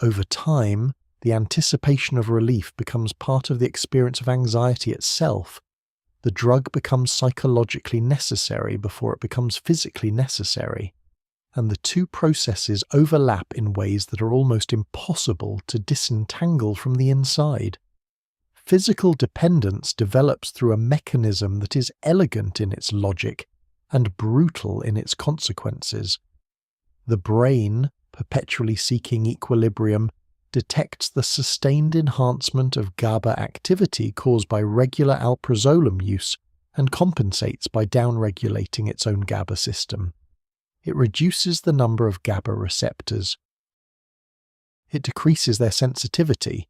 Over time, the anticipation of relief becomes part of the experience of anxiety itself. The drug becomes psychologically necessary before it becomes physically necessary, and the two processes overlap in ways that are almost impossible to disentangle from the inside. Physical dependence develops through a mechanism that is elegant in its logic and brutal in its consequences. The brain, perpetually seeking equilibrium, detects the sustained enhancement of GABA activity caused by regular alprazolam use and compensates by downregulating its own GABA system. It reduces the number of GABA receptors. It decreases their sensitivity.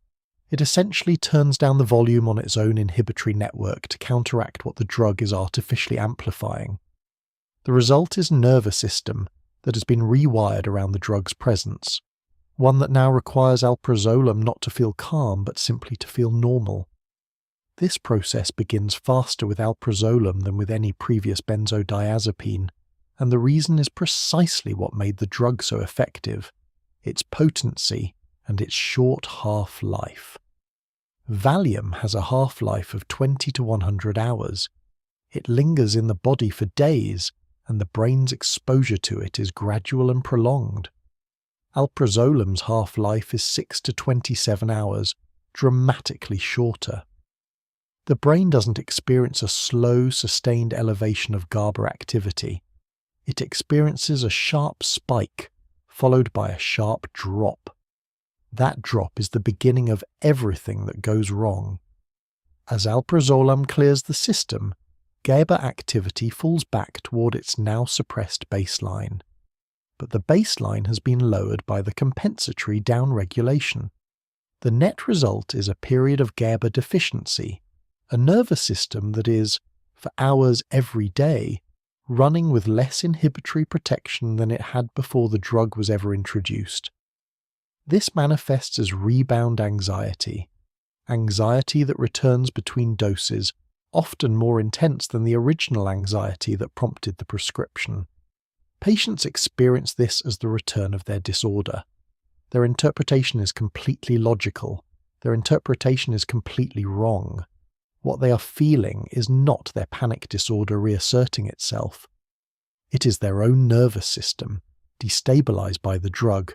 It essentially turns down the volume on its own inhibitory network to counteract what the drug is artificially amplifying. The result is a nervous system that has been rewired around the drug's presence, one that now requires alprazolam not to feel calm but simply to feel normal. This process begins faster with alprazolam than with any previous benzodiazepine, and the reason is precisely what made the drug so effective: its potency and its short half-life. Valium has a half-life of 20 to 100 hours. It lingers in the body for days, and the brain's exposure to it is gradual and prolonged. Alprazolam's half-life is 6 to 27 hours, dramatically shorter. The brain doesn't experience a slow, sustained elevation of GABA activity. It experiences a sharp spike, followed by a sharp drop. That drop is the beginning of everything that goes wrong. As alprazolam clears the system, GABA activity falls back toward its now suppressed baseline. But the baseline has been lowered by the compensatory downregulation. The net result is a period of GABA deficiency, a nervous system that is, for hours every day, running with less inhibitory protection than it had before the drug was ever introduced. This manifests as rebound anxiety that returns between doses, often more intense than the original anxiety that prompted the prescription. Patients experience this as the return of their disorder. Their interpretation is completely logical. Their interpretation is completely wrong. What they are feeling is not their panic disorder reasserting itself. It is their own nervous system, destabilized by the drug,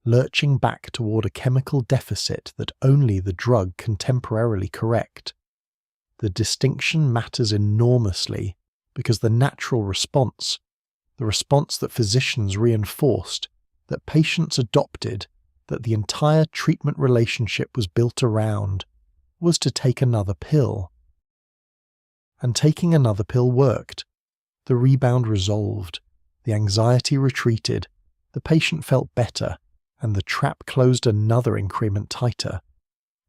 lurching back toward a chemical deficit that only the drug can temporarily correct. The distinction matters enormously because the natural response, the response that physicians reinforced, that patients adopted, that the entire treatment relationship was built around, was to take another pill. And taking another pill worked. The rebound resolved, the anxiety retreated, the patient felt better, and the trap closed another increment tighter.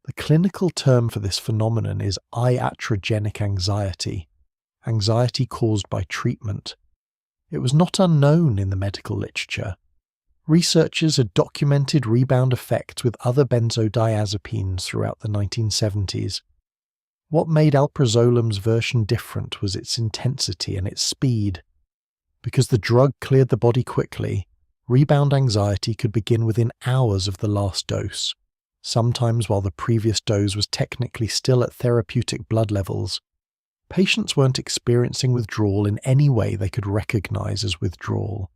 The clinical term for this phenomenon is iatrogenic anxiety, anxiety caused by treatment. It was not unknown in the medical literature. Researchers had documented rebound effects with other benzodiazepines throughout the 1970s. What made alprazolam's version different was its intensity and its speed. Because the drug cleared the body quickly, rebound anxiety could begin within hours of the last dose, sometimes while the previous dose was technically still at therapeutic blood levels. Patients weren't experiencing withdrawal in any way they could recognize as withdrawal.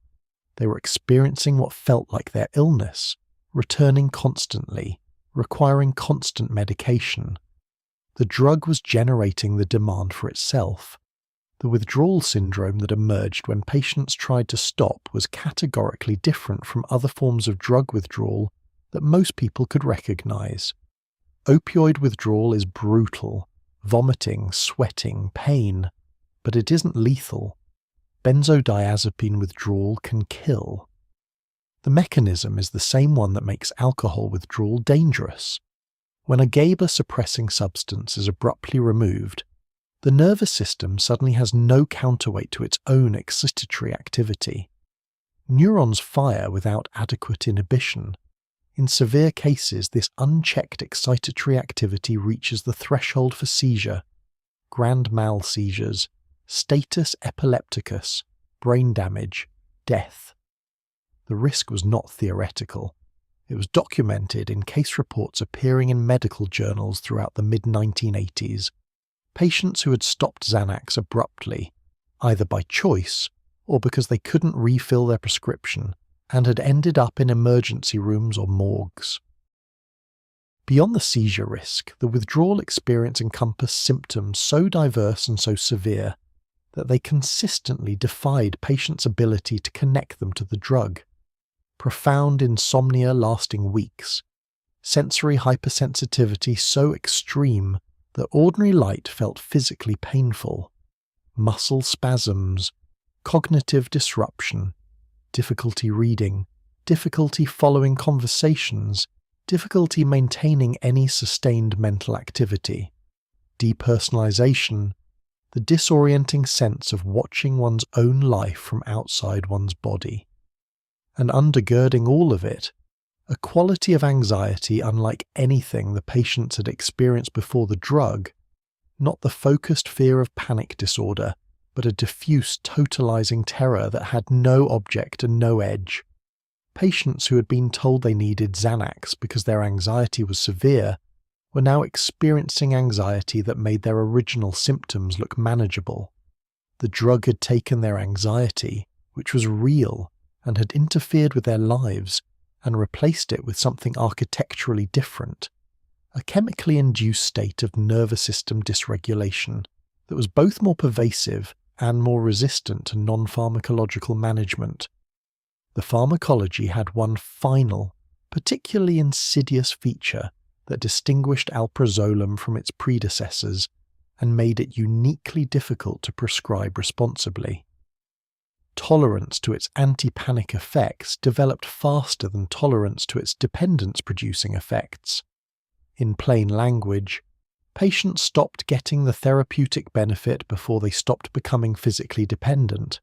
They were experiencing what felt like their illness, returning constantly, requiring constant medication. The drug was generating the demand for itself. The withdrawal syndrome that emerged when patients tried to stop was categorically different from other forms of drug withdrawal that most people could recognize. Opioid withdrawal is brutal, vomiting, sweating, pain, but it isn't lethal. Benzodiazepine withdrawal can kill. The mechanism is the same one that makes alcohol withdrawal dangerous. When a GABA-suppressing substance is abruptly removed, the nervous system suddenly has no counterweight to its own excitatory activity. Neurons fire without adequate inhibition. In severe cases, this unchecked excitatory activity reaches the threshold for seizure, grand mal seizures, status epilepticus, brain damage, death. The risk was not theoretical. It was documented in case reports appearing in medical journals throughout the mid-1980s. Patients who had stopped Xanax abruptly, either by choice or because they couldn't refill their prescription, and had ended up in emergency rooms or morgues. Beyond the seizure risk, the withdrawal experience encompassed symptoms so diverse and so severe that they consistently defied patients' ability to connect them to the drug. Profound insomnia lasting weeks, sensory hypersensitivity so extreme that ordinary light felt physically painful, muscle spasms, cognitive disruption, difficulty reading, difficulty following conversations, difficulty maintaining any sustained mental activity, depersonalization, the disorienting sense of watching one's own life from outside one's body. And undergirding all of it, a quality of anxiety unlike anything the patients had experienced before the drug, not the focused fear of panic disorder, but a diffuse totalizing terror that had no object and no edge. Patients who had been told they needed Xanax because their anxiety was severe were now experiencing anxiety that made their original symptoms look manageable. The drug had taken their anxiety, which was real and had interfered with their lives, and replaced it with something architecturally different, a chemically induced state of nervous system dysregulation that was both more pervasive and more resistant to non-pharmacological management. The pharmacology had one final, particularly insidious feature that distinguished alprazolam from its predecessors and made it uniquely difficult to prescribe responsibly. Tolerance to its anti-panic effects developed faster than tolerance to its dependence-producing effects. In plain language, patients stopped getting the therapeutic benefit before they stopped becoming physically dependent,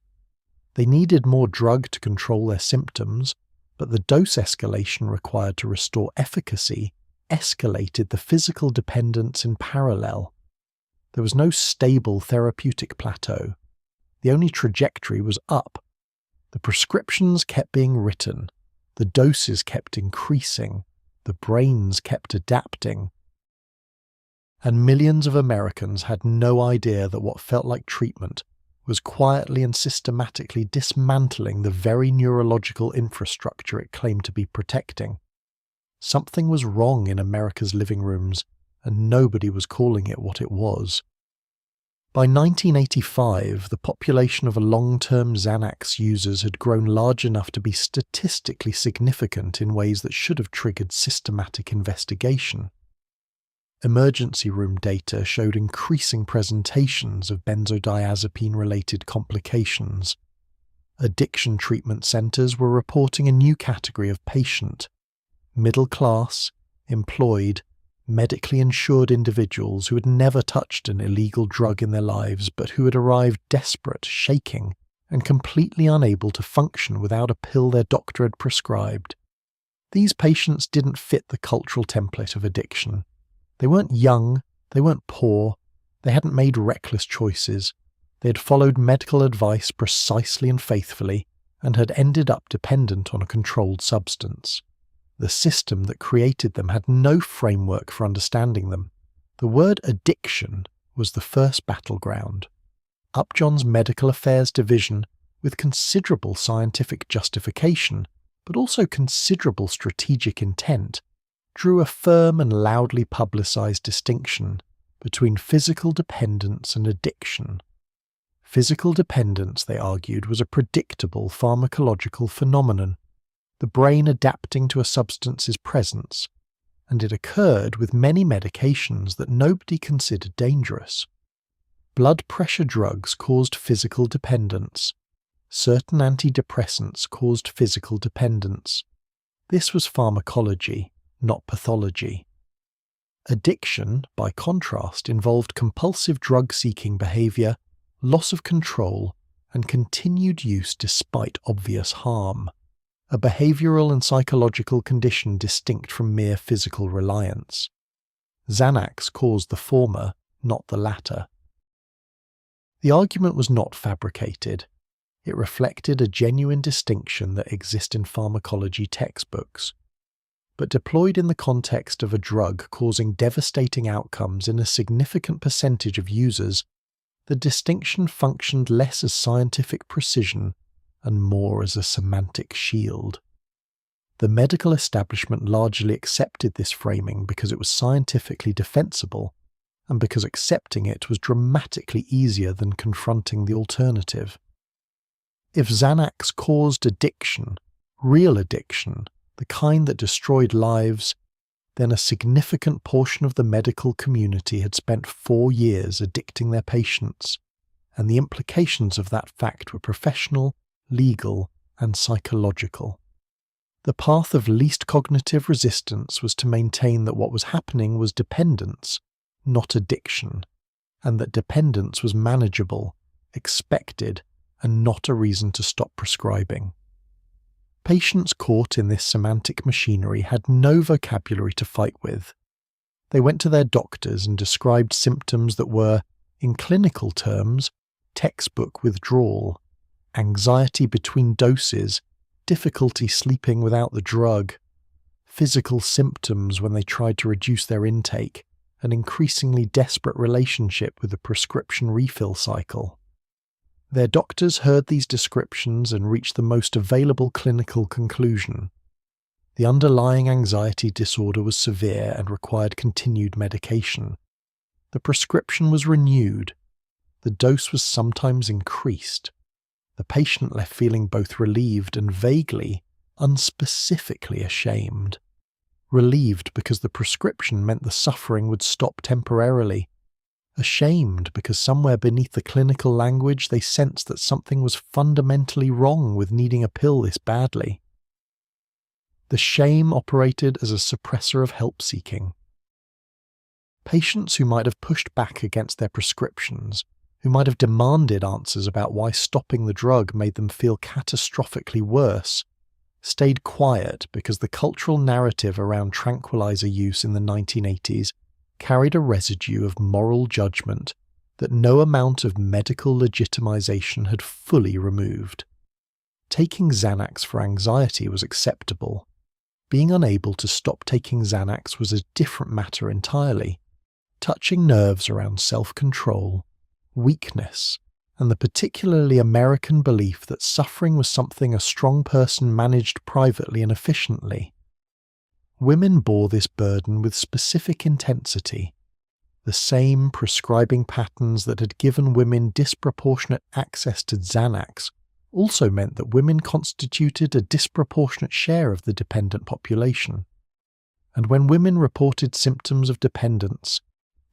They needed more drug to control their symptoms, but the dose escalation required to restore efficacy escalated the physical dependence in parallel. There was no stable therapeutic plateau. The only trajectory was up. The prescriptions kept being written, the doses kept increasing, the brains kept adapting. And millions of Americans had no idea that what felt like treatment was quietly and systematically dismantling the very neurological infrastructure it claimed to be protecting. Something was wrong in America's living rooms, and nobody was calling it what it was. By 1985, the population of long-term Xanax users had grown large enough to be statistically significant in ways that should have triggered systematic investigation. Emergency room data showed increasing presentations of benzodiazepine-related complications. Addiction treatment centers were reporting a new category of patient: middle-class, employed, medically insured individuals who had never touched an illegal drug in their lives but who had arrived desperate, shaking, and completely unable to function without a pill their doctor had prescribed. These patients didn't fit the cultural template of addiction. They weren't young, they weren't poor, they hadn't made reckless choices. They had followed medical advice precisely and faithfully, and had ended up dependent on a controlled substance. The system that created them had no framework for understanding them. The word addiction was the first battleground. Upjohn's Medical Affairs Division, with considerable scientific justification, but also considerable strategic intent, drew a firm and loudly publicized distinction between physical dependence and addiction. Physical dependence, they argued, was a predictable pharmacological phenomenon, the brain adapting to a substance's presence, and it occurred with many medications that nobody considered dangerous. Blood pressure drugs caused physical dependence. Certain antidepressants caused physical dependence. This was pharmacology, not pathology. Addiction, by contrast, involved compulsive drug-seeking behavior, loss of control, and continued use despite obvious harm, a behavioral and psychological condition distinct from mere physical reliance. Xanax caused the former, not the latter. The argument was not fabricated. It reflected a genuine distinction that exists in pharmacology textbooks. But deployed in the context of a drug causing devastating outcomes in a significant percentage of users, the distinction functioned less as scientific precision and more as a semantic shield. The medical establishment largely accepted this framing because it was scientifically defensible, and because accepting it was dramatically easier than confronting the alternative. If Xanax caused addiction, real addiction, the kind that destroyed lives, then a significant portion of the medical community had spent 4 years addicting their patients, and the implications of that fact were professional, legal, and psychological. The path of least cognitive resistance was to maintain that what was happening was dependence, not addiction, and that dependence was manageable, expected, and not a reason to stop prescribing. Patients caught in this semantic machinery had no vocabulary to fight with. They went to their doctors and described symptoms that were, in clinical terms, textbook withdrawal, anxiety between doses, difficulty sleeping without the drug, physical symptoms when they tried to reduce their intake, an increasingly desperate relationship with the prescription refill cycle. Their doctors heard these descriptions and reached the most available clinical conclusion. The underlying anxiety disorder was severe and required continued medication. The prescription was renewed. The dose was sometimes increased. The patient left feeling both relieved and vaguely, unspecifically ashamed. Relieved because the prescription meant the suffering would stop temporarily. Ashamed because somewhere beneath the clinical language they sensed that something was fundamentally wrong with needing a pill this badly. The shame operated as a suppressor of help-seeking. Patients who might have pushed back against their prescriptions, who might have demanded answers about why stopping the drug made them feel catastrophically worse, stayed quiet because the cultural narrative around tranquilizer use in the 1980s carried a residue of moral judgment that no amount of medical legitimization had fully removed. Taking Xanax for anxiety was acceptable. Being unable to stop taking Xanax was a different matter entirely, touching nerves around self-control, weakness, and the particularly American belief that suffering was something a strong person managed privately and efficiently. Women bore this burden with specific intensity. The same prescribing patterns that had given women disproportionate access to Xanax also meant that women constituted a disproportionate share of the dependent population. And when women reported symptoms of dependence,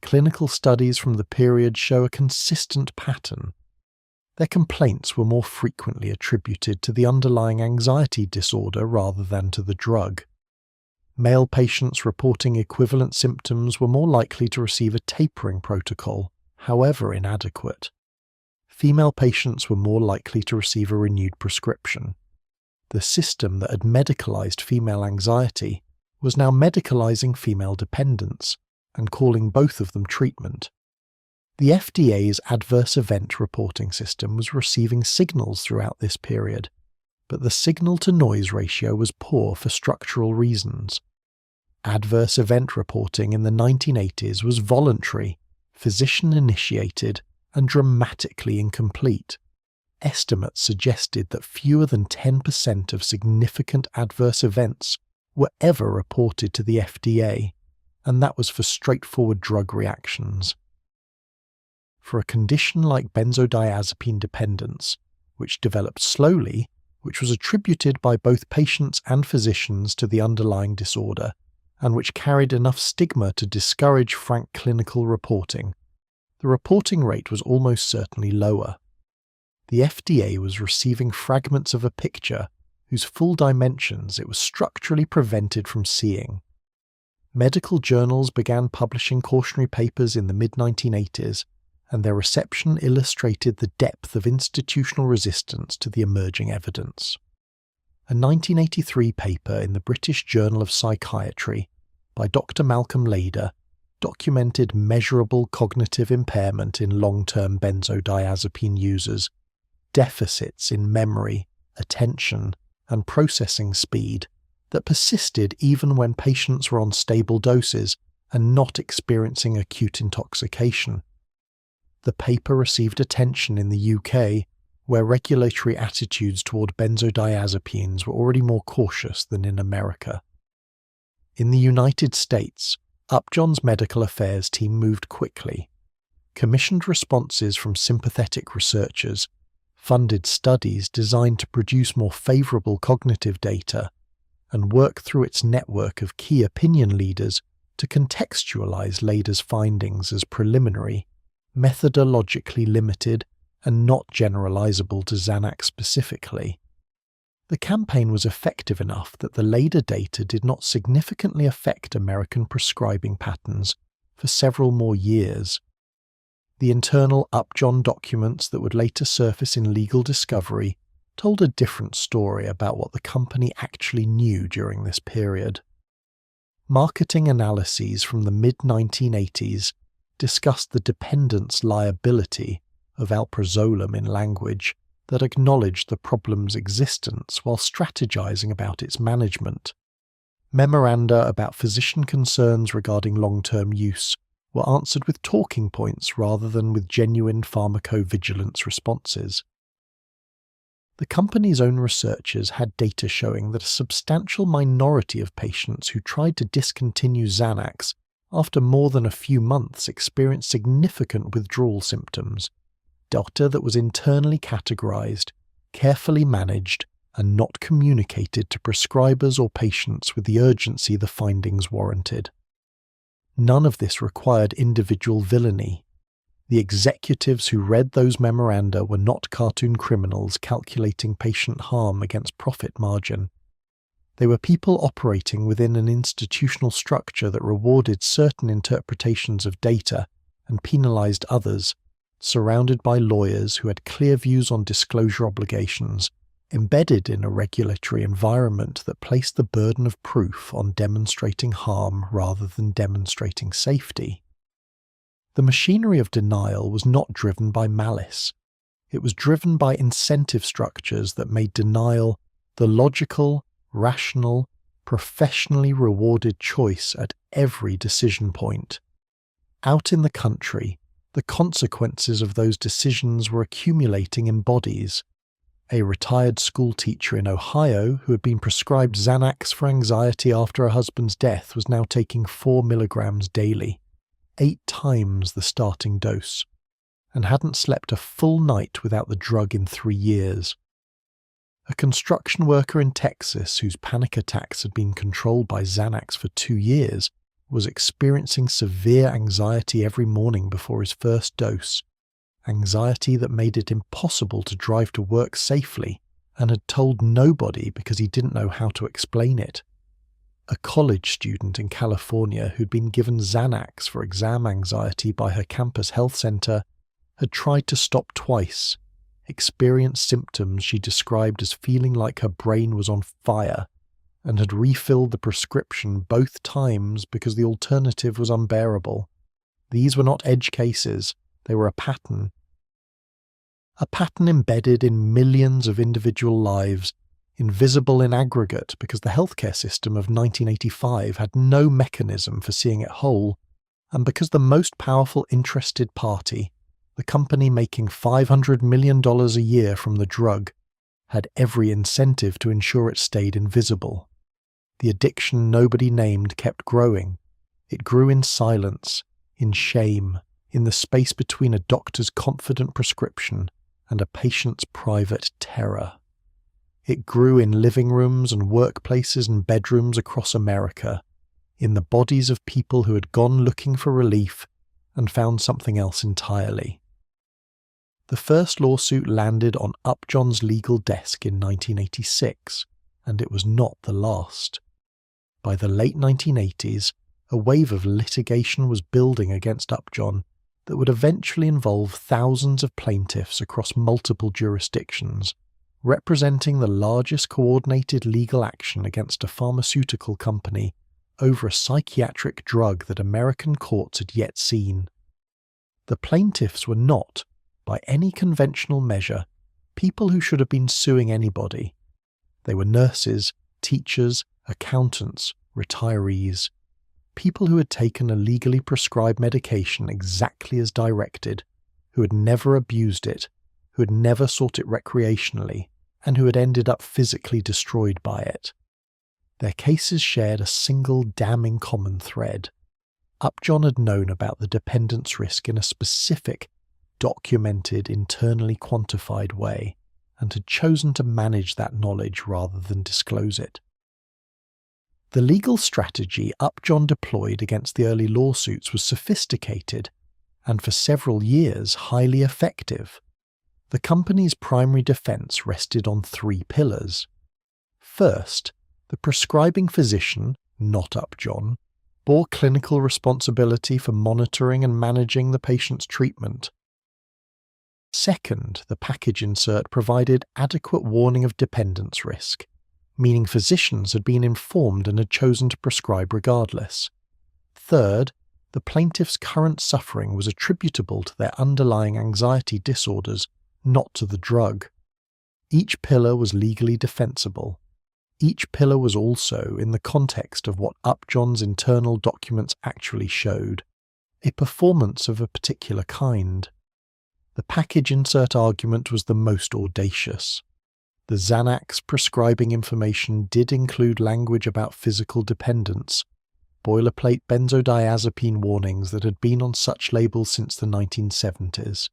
clinical studies from the period show a consistent pattern. Their complaints were more frequently attributed to the underlying anxiety disorder rather than to the drug. Male patients reporting equivalent symptoms were more likely to receive a tapering protocol, however inadequate. Female patients were more likely to receive a renewed prescription. The system that had medicalized female anxiety was now medicalizing female dependence and calling both of them treatment. The FDA's adverse event reporting system was receiving signals throughout this period, but the signal-to-noise ratio was poor for structural reasons. Adverse event reporting in the 1980s was voluntary, physician-initiated, and dramatically incomplete. Estimates suggested that fewer than 10% of significant adverse events were ever reported to the FDA, and that was for straightforward drug reactions. For a condition like benzodiazepine dependence, which developed slowly, which was attributed by both patients and physicians to the underlying disorder, and which carried enough stigma to discourage frank clinical reporting, the reporting rate was almost certainly lower. The FDA was receiving fragments of a picture whose full dimensions it was structurally prevented from seeing. Medical journals began publishing cautionary papers in the mid-1980s, and their reception illustrated the depth of institutional resistance to the emerging evidence. A 1983 paper in the British Journal of Psychiatry by Dr. Malcolm Lader documented measurable cognitive impairment in long-term benzodiazepine users, deficits in memory, attention, and processing speed that persisted even when patients were on stable doses and not experiencing acute intoxication. The paper received attention in the UK, where regulatory attitudes toward benzodiazepines were already more cautious than in America. In the United States, Upjohn's medical affairs team moved quickly, commissioned responses from sympathetic researchers, funded studies designed to produce more favorable cognitive data, and worked through its network of key opinion leaders to contextualize Lader's findings as preliminary, methodologically limited, and not generalizable to Xanax specifically. The campaign was effective enough that the Lader data did not significantly affect American prescribing patterns for several more years. The internal Upjohn documents that would later surface in legal discovery told a different story about what the company actually knew during this period. Marketing analyses from the mid-1980s discussed the dependence liability of alprazolam in language that acknowledged the problem's existence while strategizing about its management. Memoranda about physician concerns regarding long-term use were answered with talking points rather than with genuine pharmacovigilance responses. The company's own researchers had data showing that a substantial minority of patients who tried to discontinue Xanax after more than a few months experienced significant withdrawal symptoms, data that was internally categorized, carefully managed, and not communicated to prescribers or patients with the urgency the findings warranted. None of this required individual villainy. The executives who read those memoranda were not cartoon criminals calculating patient harm against profit margin. They were people operating within an institutional structure that rewarded certain interpretations of data and penalized others, surrounded by lawyers who had clear views on disclosure obligations, embedded in a regulatory environment that placed the burden of proof on demonstrating harm rather than demonstrating safety. The machinery of denial was not driven by malice. It was driven by incentive structures that made denial the logical, rational, professionally rewarded choice at every decision point. Out in the country, the consequences of those decisions were accumulating in bodies. A retired school teacher in Ohio who had been prescribed Xanax for anxiety after her husband's death was now taking 4 milligrams daily, 8 times the starting dose, and hadn't slept a full night without the drug in 3 years. A construction worker in Texas whose panic attacks had been controlled by Xanax for 2 years was experiencing severe anxiety every morning before his first dose, anxiety that made it impossible to drive to work safely and had told nobody because he didn't know how to explain it. A college student in California who'd been given Xanax for exam anxiety by her campus health center had tried to stop twice, experienced symptoms she described as feeling like her brain was on fire, and had refilled the prescription both times because the alternative was unbearable. These were not edge cases, they were a pattern. A pattern embedded in millions of individual lives, invisible in aggregate because the healthcare system of 1985 had no mechanism for seeing it whole, and because the most powerful interested party, the company making $500 million a year from the drug, had every incentive to ensure it stayed invisible. The addiction nobody named kept growing. It grew in silence, in shame, in the space between a doctor's confident prescription and a patient's private terror. It grew in living rooms and workplaces and bedrooms across America, in the bodies of people who had gone looking for relief and found something else entirely. The first lawsuit landed on Upjohn's legal desk in 1986, and it was not the last. By the late 1980s, a wave of litigation was building against Upjohn that would eventually involve thousands of plaintiffs across multiple jurisdictions, representing the largest coordinated legal action against a pharmaceutical company over a psychiatric drug that American courts had yet seen. The plaintiffs were not, by any conventional measure, people who should have been suing anybody. They were nurses, teachers, accountants, retirees, people who had taken a legally prescribed medication exactly as directed, who had never abused it, who had never sought it recreationally, and who had ended up physically destroyed by it. Their cases shared a single damning common thread. Upjohn had known about the dependence risk in a specific, documented, internally quantified way, and had chosen to manage that knowledge rather than disclose it. The legal strategy Upjohn deployed against the early lawsuits was sophisticated, and for several years highly effective. The company's primary defense rested on 3 pillars. First, the prescribing physician, not Upjohn, bore clinical responsibility for monitoring and managing the patient's treatment. Second, the package insert provided adequate warning of dependence risk, meaning physicians had been informed and had chosen to prescribe regardless. Third, the plaintiff's current suffering was attributable to their underlying anxiety disorders, not to the drug. Each pillar was legally defensible. Each pillar was also in the context of what Upjohn's internal documents actually showed, a performance of a particular kind. The package insert argument was the most audacious. The Xanax prescribing information did include language about physical dependence, boilerplate benzodiazepine warnings that had been on such labels since the 1970s.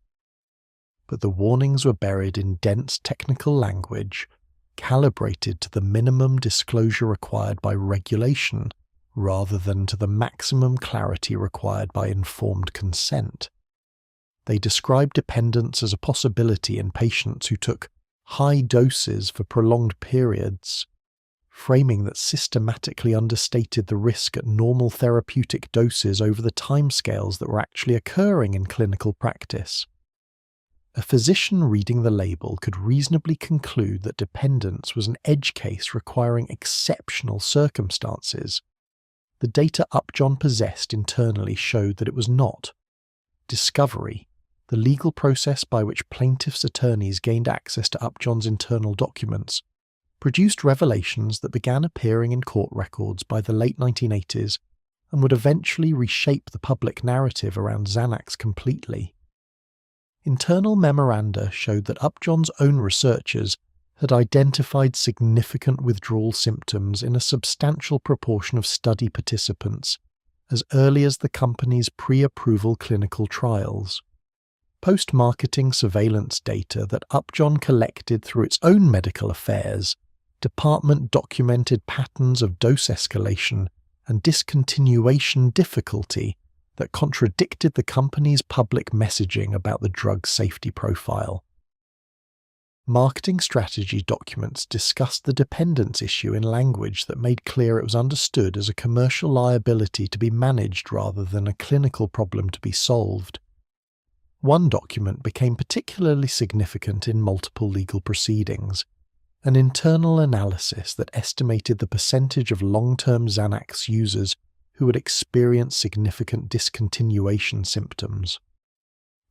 But the warnings were buried in dense technical language, calibrated to the minimum disclosure required by regulation, rather than to the maximum clarity required by informed consent. They described dependence as a possibility in patients who took high doses for prolonged periods, framing that systematically understated the risk at normal therapeutic doses over the timescales that were actually occurring in clinical practice. a physician reading the label could reasonably conclude that dependence was an edge case requiring exceptional circumstances. The data Upjohn possessed internally showed that it was not. Discovery, the legal process by which plaintiffs' attorneys gained access to Upjohn's internal documents, produced revelations that began appearing in court records by the late 1980s and would eventually reshape the public narrative around Xanax completely. Internal memoranda showed that Upjohn's own researchers had identified significant withdrawal symptoms in a substantial proportion of study participants as early as the company's pre-approval clinical trials. Post-marketing surveillance data that Upjohn collected through its own medical affairs department documented patterns of dose escalation and discontinuation difficulty that contradicted the company's public messaging about the drug's safety profile. Marketing strategy documents discussed the dependence issue in language that made clear it was understood as a commercial liability to be managed rather than a clinical problem to be solved. One document became particularly significant in multiple legal proceedings, an internal analysis that estimated the percentage of long-term Xanax users who would experience significant discontinuation symptoms.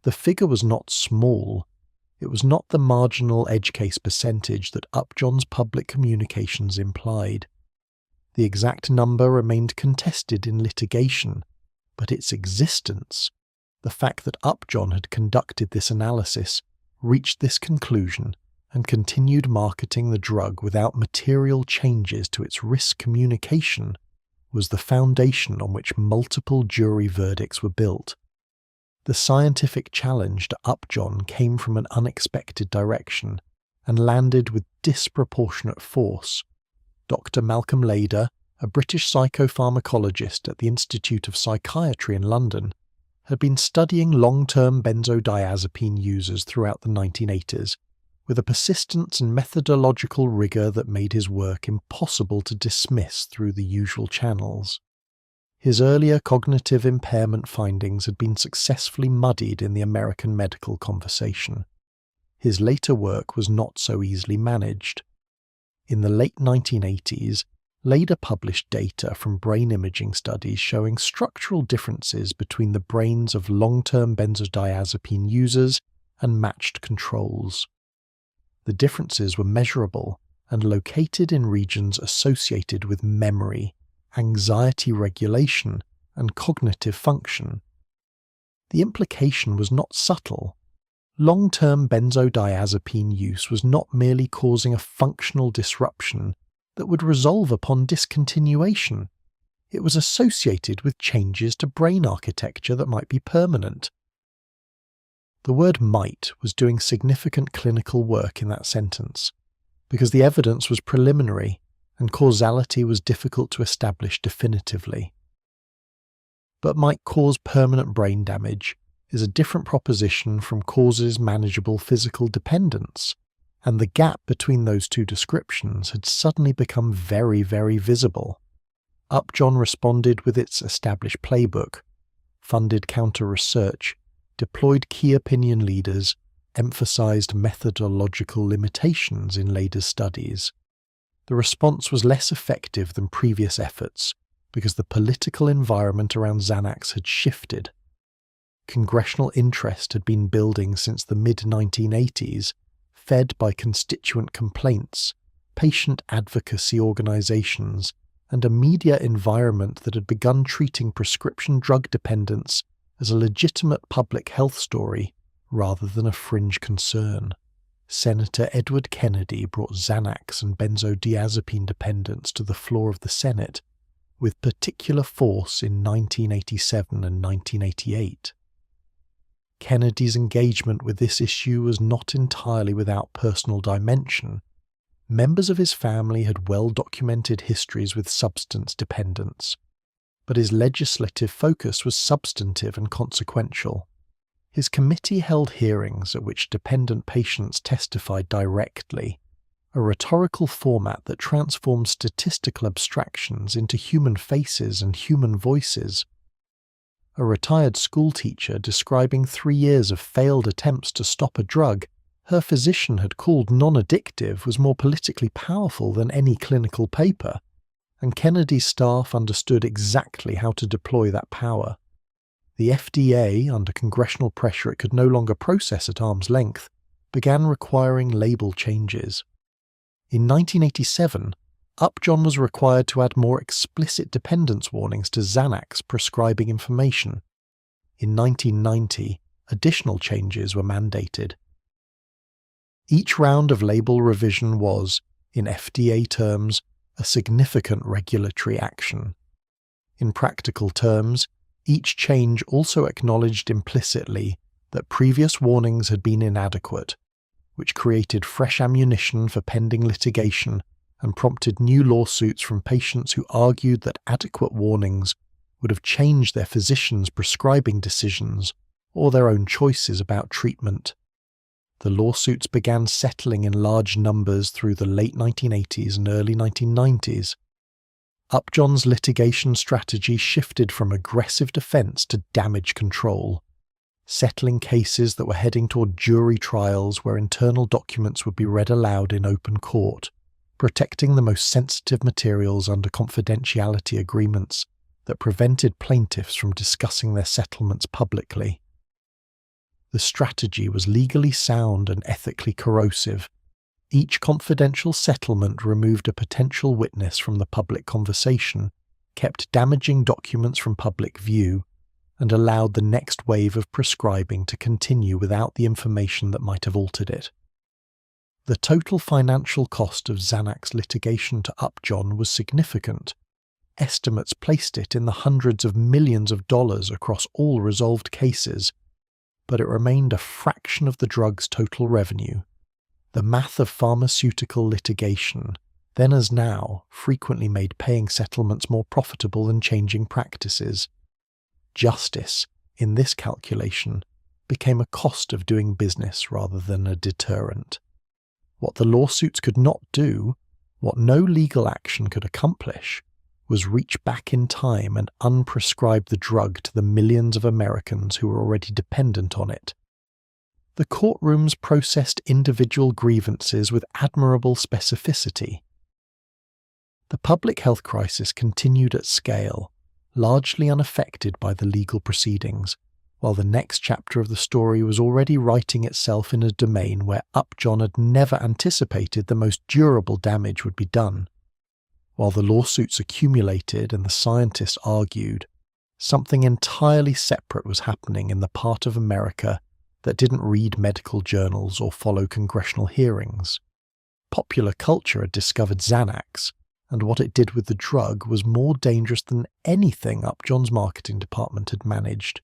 The figure was not small. It was not the marginal edge case percentage that Upjohn's public communications implied. The exact number remained contested in litigation, but its existence, the fact that Upjohn had conducted this analysis, reached this conclusion, and continued marketing the drug without material changes to its risk communication, was the foundation on which multiple jury verdicts were built. The scientific challenge to Upjohn came from an unexpected direction and landed with disproportionate force. Dr. Malcolm Lader, a British psychopharmacologist at the Institute of Psychiatry in London, had been studying long-term benzodiazepine users throughout the 1980s, with a persistence and methodological rigour that made his work impossible to dismiss through the usual channels. His earlier cognitive impairment findings had been successfully muddied in the American medical conversation. His later work was not so easily managed. In the late 1980s, Lader published data from brain imaging studies showing structural differences between the brains of long-term benzodiazepine users and matched controls. The differences were measurable and located in regions associated with memory, anxiety regulation, and cognitive function. The implication was not subtle. Long-term benzodiazepine use was not merely causing a functional disruption that would resolve upon discontinuation. It was associated with changes to brain architecture that might be permanent. The word might was doing significant clinical work in that sentence, because the evidence was preliminary and causality was difficult to establish definitively. But might cause permanent brain damage is a different proposition from causes manageable physical dependence, and the gap between those two descriptions had suddenly become very, very visible. Upjohn responded with its established playbook, funded counter-research, deployed key opinion leaders, emphasized methodological limitations in Lader's studies. The response was less effective than previous efforts because the political environment around Xanax had shifted. Congressional interest had been building since the mid-1980s, fed by constituent complaints, patient advocacy organizations, and a media environment that had begun treating prescription drug dependence as a legitimate public health story rather than a fringe concern. Senator Edward Kennedy brought Xanax and benzodiazepine dependence to the floor of the Senate with particular force in 1987 and 1988. Kennedy's engagement with this issue was not entirely without personal dimension. Members of his family had well-documented histories with substance dependence, but his legislative focus was substantive and consequential. His committee held hearings at which dependent patients testified directly, a rhetorical format that transformed statistical abstractions into human faces and human voices. a retired schoolteacher describing 3 years of failed attempts to stop a drug her physician had called non-addictive was more politically powerful than any clinical paper, and Kennedy's staff understood exactly how to deploy that power. The FDA, under congressional pressure it could no longer process at arm's length, began requiring label changes. In 1987, Upjohn was required to add more explicit dependence warnings to Xanax prescribing information. In 1990, additional changes were mandated. Each round of label revision was, in FDA terms, a significant regulatory action. In practical terms, each change also acknowledged implicitly that previous warnings had been inadequate, which created fresh ammunition for pending litigation and prompted new lawsuits from patients who argued that adequate warnings would have changed their physicians' prescribing decisions or their own choices about treatment. The lawsuits began settling in large numbers through the late 1980s and early 1990s. Upjohn's litigation strategy shifted from aggressive defense to damage control, settling cases that were heading toward jury trials where internal documents would be read aloud in open court, protecting the most sensitive materials under confidentiality agreements that prevented plaintiffs from discussing their settlements publicly. The strategy was legally sound and ethically corrosive. Each confidential settlement removed a potential witness from the public conversation, kept damaging documents from public view, and allowed the next wave of prescribing to continue without the information that might have altered it. The total financial cost of Xanax litigation to Upjohn was significant. Estimates placed it in the hundreds of millions of dollars across all resolved cases, but it remained a fraction of the drug's total revenue. The math of pharmaceutical litigation, then as now, frequently made paying settlements more profitable than changing practices. Justice, in this calculation, became a cost of doing business rather than a deterrent. What the lawsuits could not do, what no legal action could accomplish, was reach back in time and unprescribe the drug to the millions of Americans who were already dependent on it. The courtrooms processed individual grievances with admirable specificity. The public health crisis continued at scale, largely unaffected by the legal proceedings, while the next chapter of the story was already writing itself in a domain where Upjohn had never anticipated the most durable damage would be done. While the lawsuits accumulated and the scientists argued, something entirely separate was happening in the part of America that didn't read medical journals or follow congressional hearings. Popular culture had discovered Xanax, and what it did with the drug was more dangerous than anything Upjohn's marketing department had managed,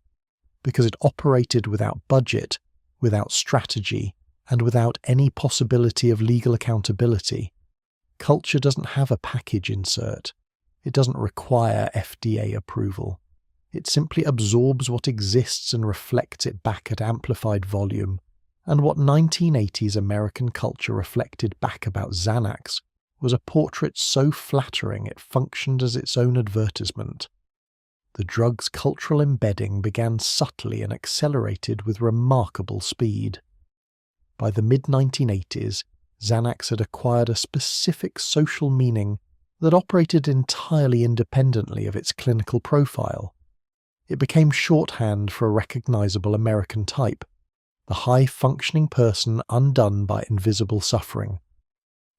because it operated without budget, without strategy, and without any possibility of legal accountability. Culture doesn't have a package insert. It doesn't require FDA approval. It simply absorbs what exists and reflects it back at amplified volume, and what 1980s American culture reflected back about Xanax was a portrait so flattering it functioned as its own advertisement. The drug's cultural embedding began subtly and accelerated with remarkable speed. By the mid-1980s, Xanax had acquired a specific social meaning that operated entirely independently of its clinical profile. It became shorthand for a recognizable American type, the high-functioning person undone by invisible suffering.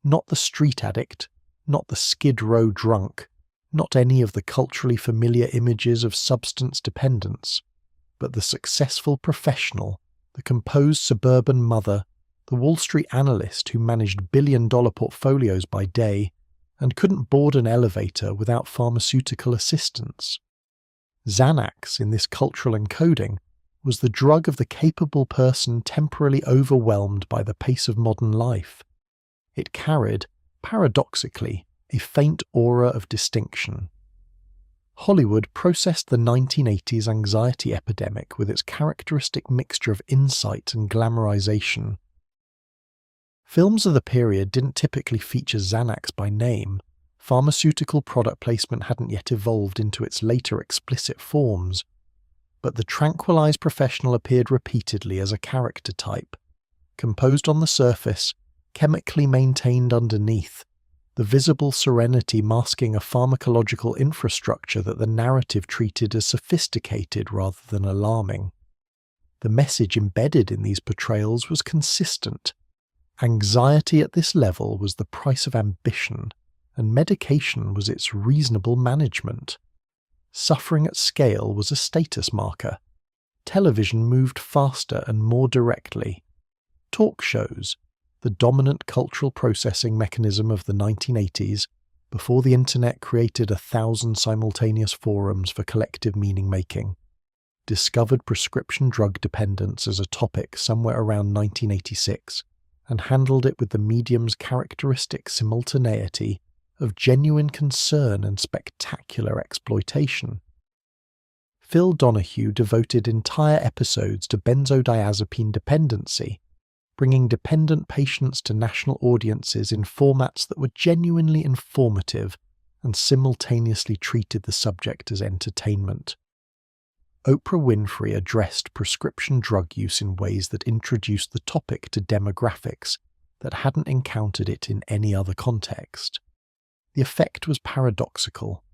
Not the street addict, not the Skid Row drunk, not any of the culturally familiar images of substance dependence, but the successful professional, the composed suburban mother, the Wall Street analyst who managed billion-dollar portfolios by day and couldn't board an elevator without pharmaceutical assistance. Xanax, in this cultural encoding, was the drug of the capable person temporarily overwhelmed by the pace of modern life. It carried, paradoxically, a faint aura of distinction. Hollywood processed the 1980s anxiety epidemic with its characteristic mixture of insight and glamorization. Films of the period didn't typically feature Xanax by name. Pharmaceutical product placement hadn't yet evolved into its later explicit forms. but the tranquilized professional appeared repeatedly as a character type, composed on the surface, chemically maintained underneath, the visible serenity masking a pharmacological infrastructure that the narrative treated as sophisticated rather than alarming. The message embedded in these portrayals was consistent. Anxiety at this level was the price of ambition, and medication was its reasonable management. Suffering at scale was a status marker. Television moved faster and more directly. Talk shows, the dominant cultural processing mechanism of the 1980s, before the internet created 1,000 simultaneous forums for collective meaning-making, discovered prescription drug dependence as a topic somewhere around 1986 and handled it with the medium's characteristic simultaneity of genuine concern and spectacular exploitation. Phil Donahue devoted entire episodes to benzodiazepine dependency, bringing dependent patients to national audiences in formats that were genuinely informative and simultaneously treated the subject as entertainment. Oprah Winfrey addressed prescription drug use in ways that introduced the topic to demographics that hadn't encountered it in any other context. The effect was paradoxical.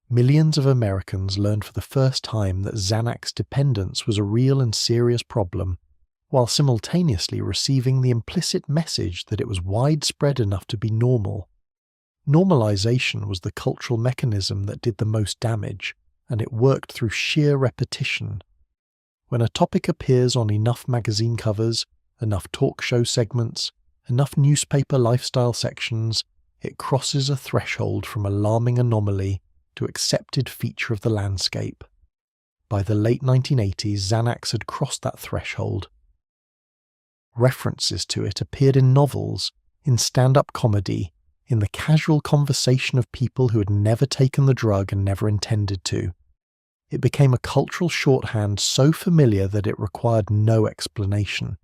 Millions of Americans learned for the first time that Xanax dependence was a real and serious problem, while simultaneously receiving the implicit message that it was widespread enough to be normal. Normalization was the cultural mechanism that did the most damage, and it worked through sheer repetition. When a topic appears on enough magazine covers, enough talk show segments, enough newspaper lifestyle sections, it crosses a threshold from alarming anomaly to accepted feature of the landscape. By the late 1980s, Xanax had crossed that threshold. References to it appeared in novels, in stand-up comedy, in the casual conversation of people who had never taken the drug and never intended to. It became a cultural shorthand so familiar that it required no explanation.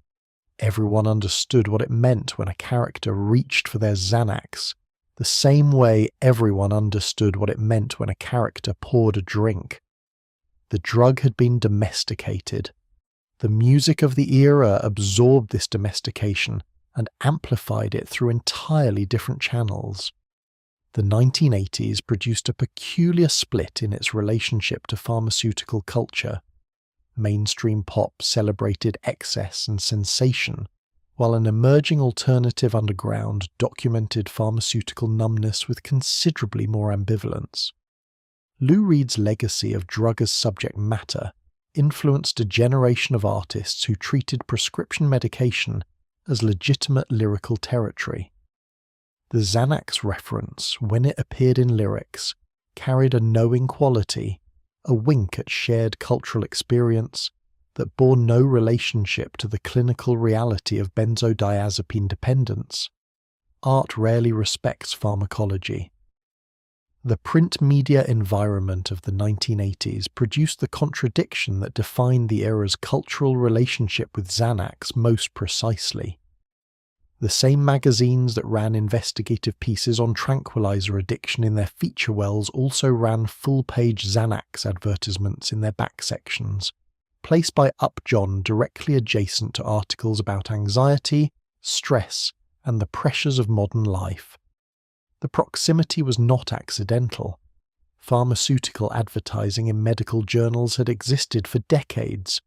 Everyone understood what it meant when a character reached for their Xanax, the same way everyone understood what it meant when a character poured a drink. The drug had been domesticated. The music of the era absorbed this domestication and amplified it through entirely different channels. The 1980s produced a peculiar split in its relationship to pharmaceutical culture. Mainstream pop celebrated excess and sensation, while an emerging alternative underground documented pharmaceutical numbness with considerably more ambivalence. Lou Reed's legacy of drug as subject matter influenced a generation of artists who treated prescription medication as legitimate lyrical territory. The Xanax reference, when it appeared in lyrics, carried a knowing quality, a wink at shared cultural experience that bore no relationship to the clinical reality of benzodiazepine dependence. Art rarely respects pharmacology. The print media environment of the 1980s produced the contradiction that defined the era's cultural relationship with Xanax most precisely. The same magazines that ran investigative pieces on tranquilizer addiction in their feature wells also ran full-page Xanax advertisements in their back sections, placed by Upjohn directly adjacent to articles about anxiety, stress, and the pressures of modern life. The proximity was not accidental. Pharmaceutical advertising in medical journals had existed for decades,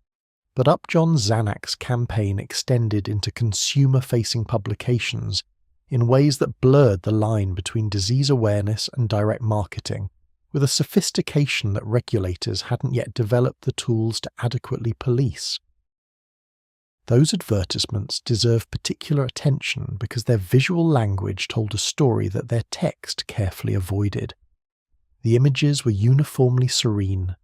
but Upjohn's Xanax campaign extended into consumer-facing publications in ways that blurred the line between disease awareness and direct marketing, with a sophistication that regulators hadn't yet developed the tools to adequately police. Those advertisements deserve particular attention because their visual language told a story that their text carefully avoided. The images were uniformly serene.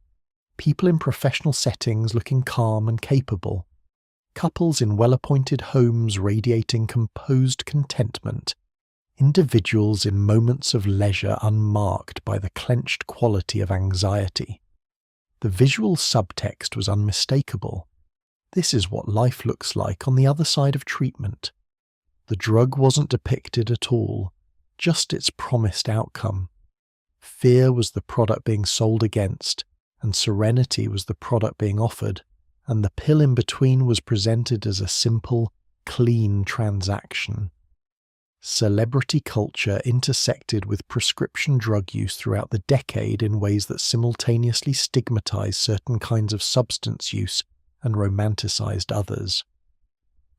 People in professional settings looking calm and capable. Couples in well-appointed homes radiating composed contentment. Individuals in moments of leisure unmarked by the clenched quality of anxiety. The visual subtext was unmistakable. This is what life looks like on the other side of treatment. The drug wasn't depicted at all, just its promised outcome. Fear was the product being sold against, and serenity was the product being offered, and the pill in between was presented as a simple, clean transaction. Celebrity culture intersected with prescription drug use throughout the decade in ways that simultaneously stigmatized certain kinds of substance use and romanticized others.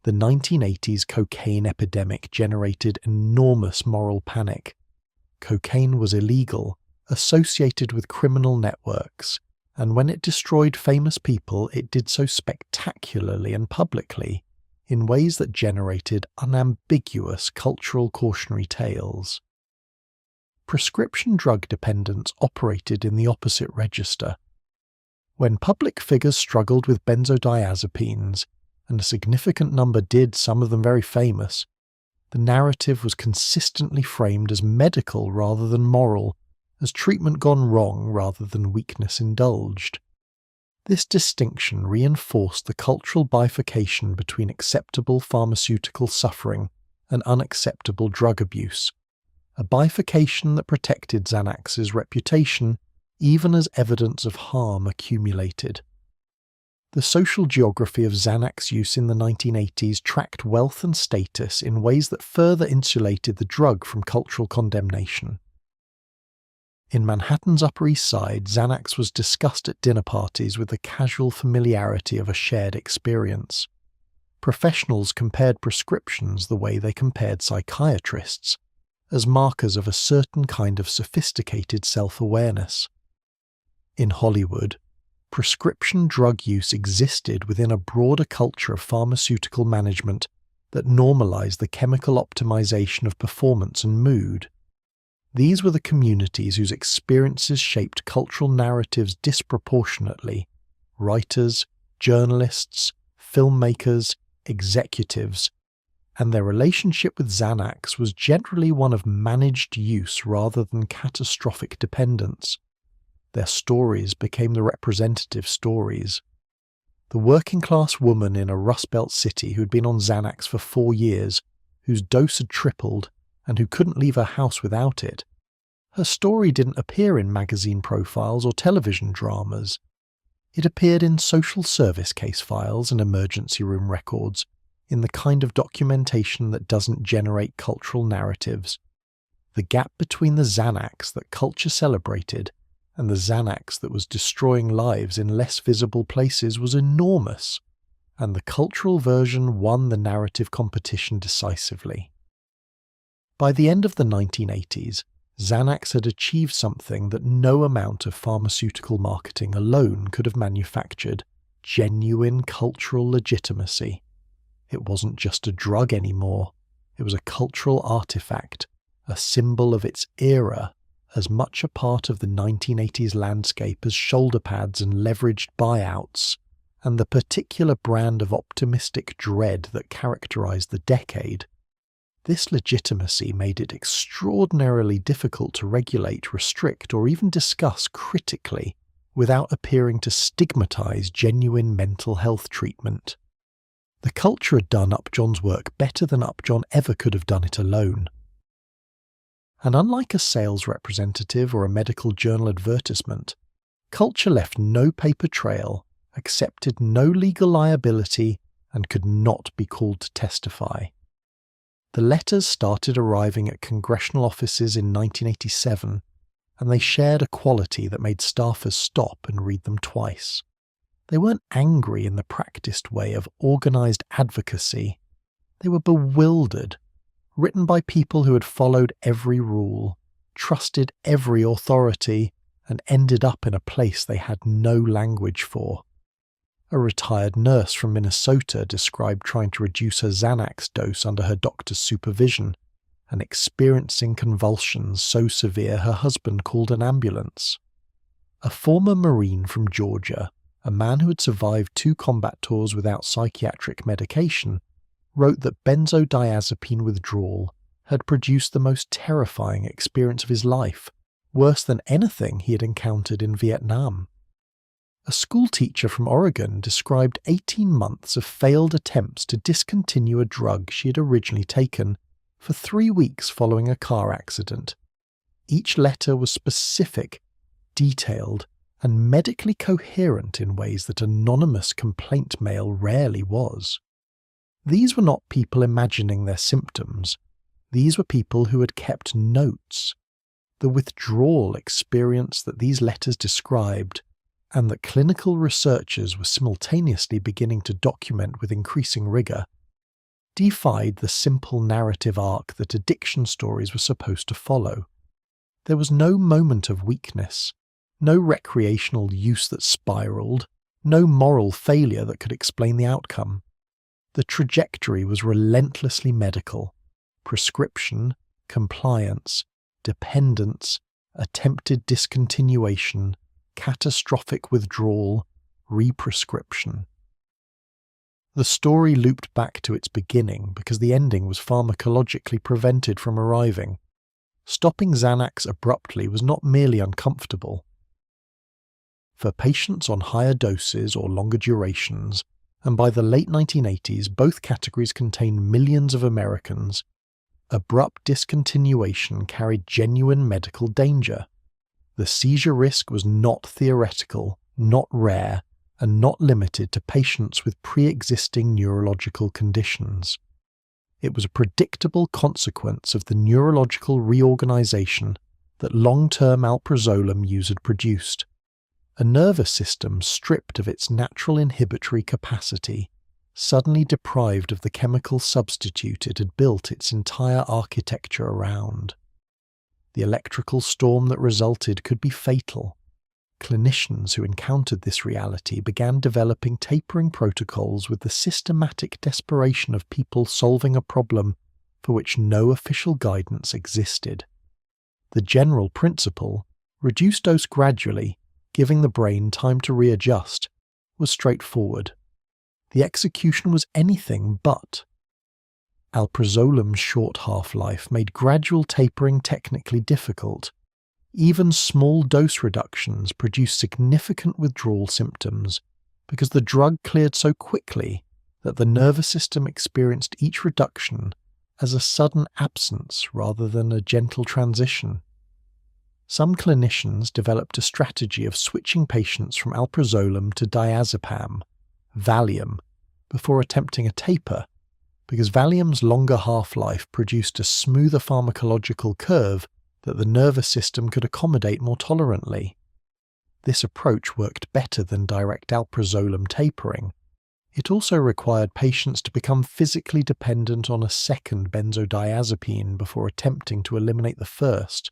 The 1980s cocaine epidemic generated enormous moral panic. Cocaine was illegal, associated with criminal networks, and when it destroyed famous people, it did so spectacularly and publicly, in ways that generated unambiguous cultural cautionary tales. Prescription drug dependence operated in the opposite register. When public figures struggled with benzodiazepines, and a significant number did, some of them very famous, the narrative was consistently framed as medical rather than moral, as treatment gone wrong rather than weakness indulged. This distinction reinforced the cultural bifurcation between acceptable pharmaceutical suffering and unacceptable drug abuse, a bifurcation that protected Xanax's reputation even as evidence of harm accumulated. The social geography of Xanax use in the 1980s tracked wealth and status in ways that further insulated the drug from cultural condemnation. In Manhattan's Upper East Side, Xanax was discussed at dinner parties with the casual familiarity of a shared experience. Professionals compared prescriptions the way they compared psychiatrists, as markers of a certain kind of sophisticated self-awareness. In Hollywood, prescription drug use existed within a broader culture of pharmaceutical management that normalized the chemical optimization of performance and mood. These were the communities whose experiences shaped cultural narratives disproportionately: writers, journalists, filmmakers, executives, and their relationship with Xanax was generally one of managed use rather than catastrophic dependence. Their stories became the representative stories. The working-class woman in a Rust Belt city who'd been on Xanax for 4 years, whose dose had tripled, and who couldn't leave her house without it. Her story didn't appear in magazine profiles or television dramas. It appeared in social service case files and emergency room records, in the kind of documentation that doesn't generate cultural narratives. The gap between the Xanax that culture celebrated and the Xanax that was destroying lives in less visible places was enormous, and the cultural version won the narrative competition decisively. By the end of the 1980s, Xanax had achieved something that no amount of pharmaceutical marketing alone could have manufactured: genuine cultural legitimacy. It wasn't just a drug anymore, it was a cultural artifact, a symbol of its era, as much a part of the 1980s landscape as shoulder pads and leveraged buyouts, and the particular brand of optimistic dread that characterized the decade. This legitimacy made it extraordinarily difficult to regulate, restrict, or even discuss critically without appearing to stigmatize genuine mental health treatment. The culture had done Upjohn's work better than Upjohn ever could have done it alone. And unlike a sales representative or a medical journal advertisement, culture left no paper trail, accepted no legal liability, and could not be called to testify. The letters started arriving at congressional offices in 1987, and they shared a quality that made staffers stop and read them twice. They weren't angry in the practiced way of organized advocacy. They were bewildered, written by people who had followed every rule, trusted every authority, and ended up in a place they had no language for. A retired nurse from Minnesota described trying to reduce her Xanax dose under her doctor's supervision and experiencing convulsions so severe her husband called an ambulance. A former Marine from Georgia, a man who had survived 2 combat tours without psychiatric medication, wrote that benzodiazepine withdrawal had produced the most terrifying experience of his life, worse than anything he had encountered in Vietnam. A schoolteacher from Oregon described 18 months of failed attempts to discontinue a drug she had originally taken for 3 weeks following a car accident. Each letter was specific, detailed, and medically coherent in ways that anonymous complaint mail rarely was. These were not people imagining their symptoms. These were people who had kept notes. The withdrawal experience that these letters described, and that clinical researchers were simultaneously beginning to document with increasing rigor, defied the simple narrative arc that addiction stories were supposed to follow. There was no moment of weakness, no recreational use that spiraled, no moral failure that could explain the outcome. The trajectory was relentlessly medical: prescription, compliance, dependence, attempted discontinuation, catastrophic withdrawal, represcription. The story looped back to its beginning because the ending was pharmacologically prevented from arriving. Stopping Xanax abruptly was not merely uncomfortable. For patients on higher doses or longer durations, and by the late 1980s both categories contained millions of Americans, abrupt discontinuation carried genuine medical danger. The seizure risk was not theoretical, not rare, and not limited to patients with pre-existing neurological conditions. It was a predictable consequence of the neurological reorganization that long-term alprazolam use had produced. A nervous system stripped of its natural inhibitory capacity, suddenly deprived of the chemical substitute it had built its entire architecture around. The electrical storm that resulted could be fatal. Clinicians who encountered this reality began developing tapering protocols with the systematic desperation of people solving a problem for which no official guidance existed. The general principle, reduce dose gradually, giving the brain time to readjust, was straightforward. The execution was anything but. Alprazolam's short half-life made gradual tapering technically difficult. Even small dose reductions produced significant withdrawal symptoms because the drug cleared so quickly that the nervous system experienced each reduction as a sudden absence rather than a gentle transition. Some clinicians developed a strategy of switching patients from alprazolam to diazepam, Valium, before attempting a taper, because Valium's longer half-life produced a smoother pharmacological curve that the nervous system could accommodate more tolerantly. This approach worked better than direct alprazolam tapering. It also required patients to become physically dependent on a second benzodiazepine before attempting to eliminate the first,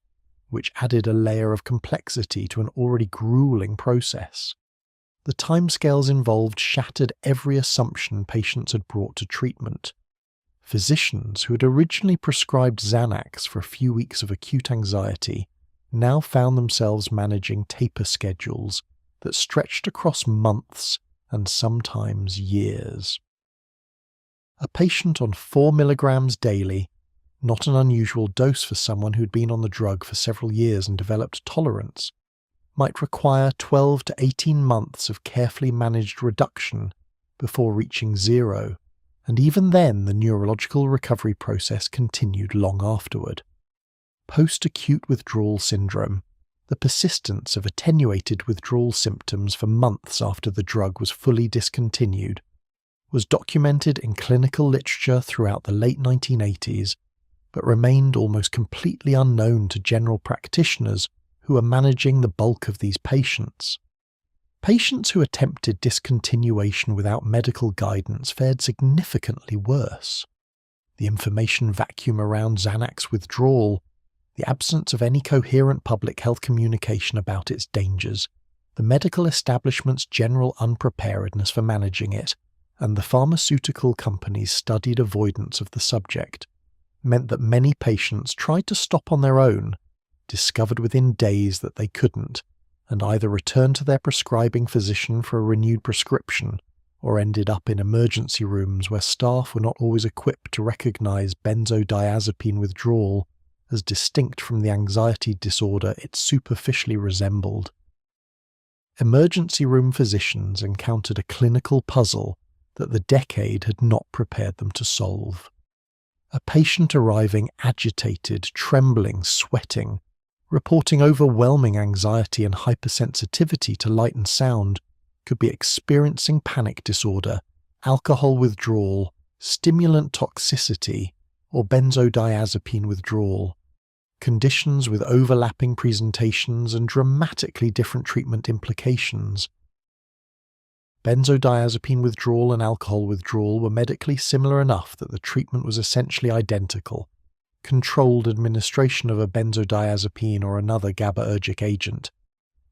which added a layer of complexity to an already grueling process. The timescales involved shattered every assumption patients had brought to treatment. Physicians who had originally prescribed Xanax for a few weeks of acute anxiety now found themselves managing taper schedules that stretched across months and sometimes years. A patient on 4 milligrams daily, not an unusual dose for someone who'd been on the drug for several years and developed tolerance, might require 12 to 18 months of carefully managed reduction before reaching zero, and even then the neurological recovery process continued long afterward. Post-acute withdrawal syndrome, the persistence of attenuated withdrawal symptoms for months after the drug was fully discontinued, was documented in clinical literature throughout the late 1980s, but remained almost completely unknown to general practitioners who were managing the bulk of these patients. Patients who attempted discontinuation without medical guidance fared significantly worse. The information vacuum around Xanax withdrawal, the absence of any coherent public health communication about its dangers, the medical establishment's general unpreparedness for managing it, and the pharmaceutical companies' studied avoidance of the subject, meant that many patients tried to stop on their own, discovered within days that they couldn't, and either returned to their prescribing physician for a renewed prescription, or ended up in emergency rooms where staff were not always equipped to recognize benzodiazepine withdrawal as distinct from the anxiety disorder it superficially resembled. Emergency room physicians encountered a clinical puzzle that the decade had not prepared them to solve. A patient arriving agitated, trembling, sweating, reporting overwhelming anxiety and hypersensitivity to light and sound, could be experiencing panic disorder, alcohol withdrawal, stimulant toxicity, or benzodiazepine withdrawal, conditions with overlapping presentations and dramatically different treatment implications. Benzodiazepine withdrawal and alcohol withdrawal were medically similar enough that the treatment was essentially identical: controlled administration of a benzodiazepine or another GABAergic agent.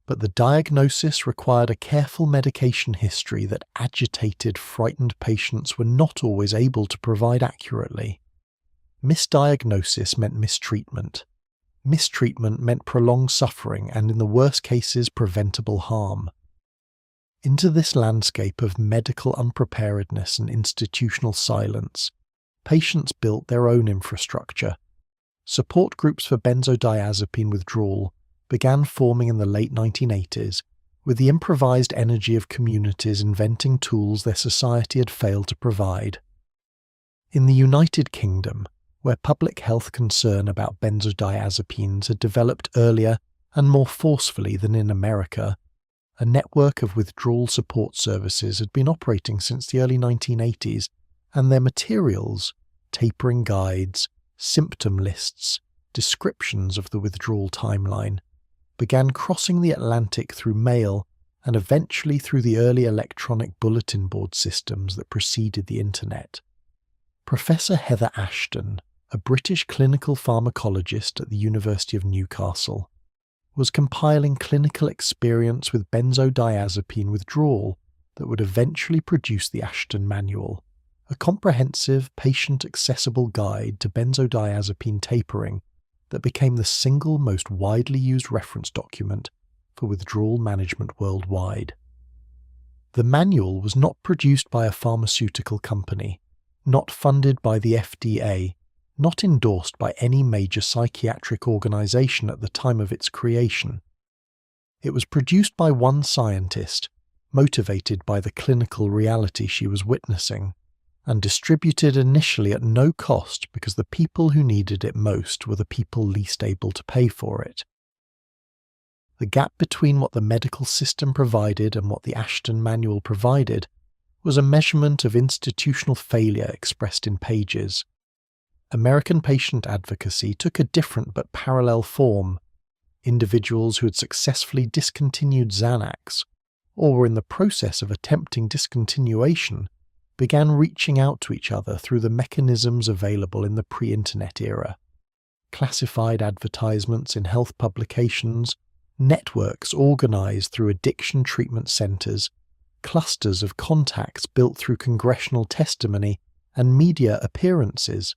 But the diagnosis required a careful medication history that agitated, frightened patients were not always able to provide accurately. Misdiagnosis meant mistreatment. Mistreatment meant prolonged suffering and, in the worst cases, preventable harm. Into this landscape of medical unpreparedness and institutional silence, patients built their own infrastructure. Support groups for benzodiazepine withdrawal began forming in the late 1980s, with the improvised energy of communities inventing tools their society had failed to provide. In the United Kingdom, where public health concern about benzodiazepines had developed earlier and more forcefully than in America, a network of withdrawal support services had been operating since the early 1980s, and their materials, tapering guides, symptom lists, descriptions of the withdrawal timeline, began crossing the Atlantic through mail and eventually through the early electronic bulletin board systems that preceded the Internet. Professor Heather Ashton, a British clinical pharmacologist at the University of Newcastle, was compiling clinical experience with benzodiazepine withdrawal that would eventually produce the Ashton Manual, a comprehensive, patient-accessible guide to benzodiazepine tapering that became the single most widely used reference document for withdrawal management worldwide. The manual was not produced by a pharmaceutical company, not funded by the FDA, not endorsed by any major psychiatric organization at the time of its creation. It was produced by one scientist, motivated by the clinical reality she was witnessing, and distributed initially at no cost because the people who needed it most were the people least able to pay for it. The gap between what the medical system provided and what the Ashton Manual provided was a measurement of institutional failure expressed in pages. American patient advocacy took a different but parallel form. Individuals who had successfully discontinued Xanax, or were in the process of attempting discontinuation, began reaching out to each other through the mechanisms available in the pre-internet era. Classified advertisements in health publications, networks organized through addiction treatment centers, clusters of contacts built through congressional testimony, and media appearances.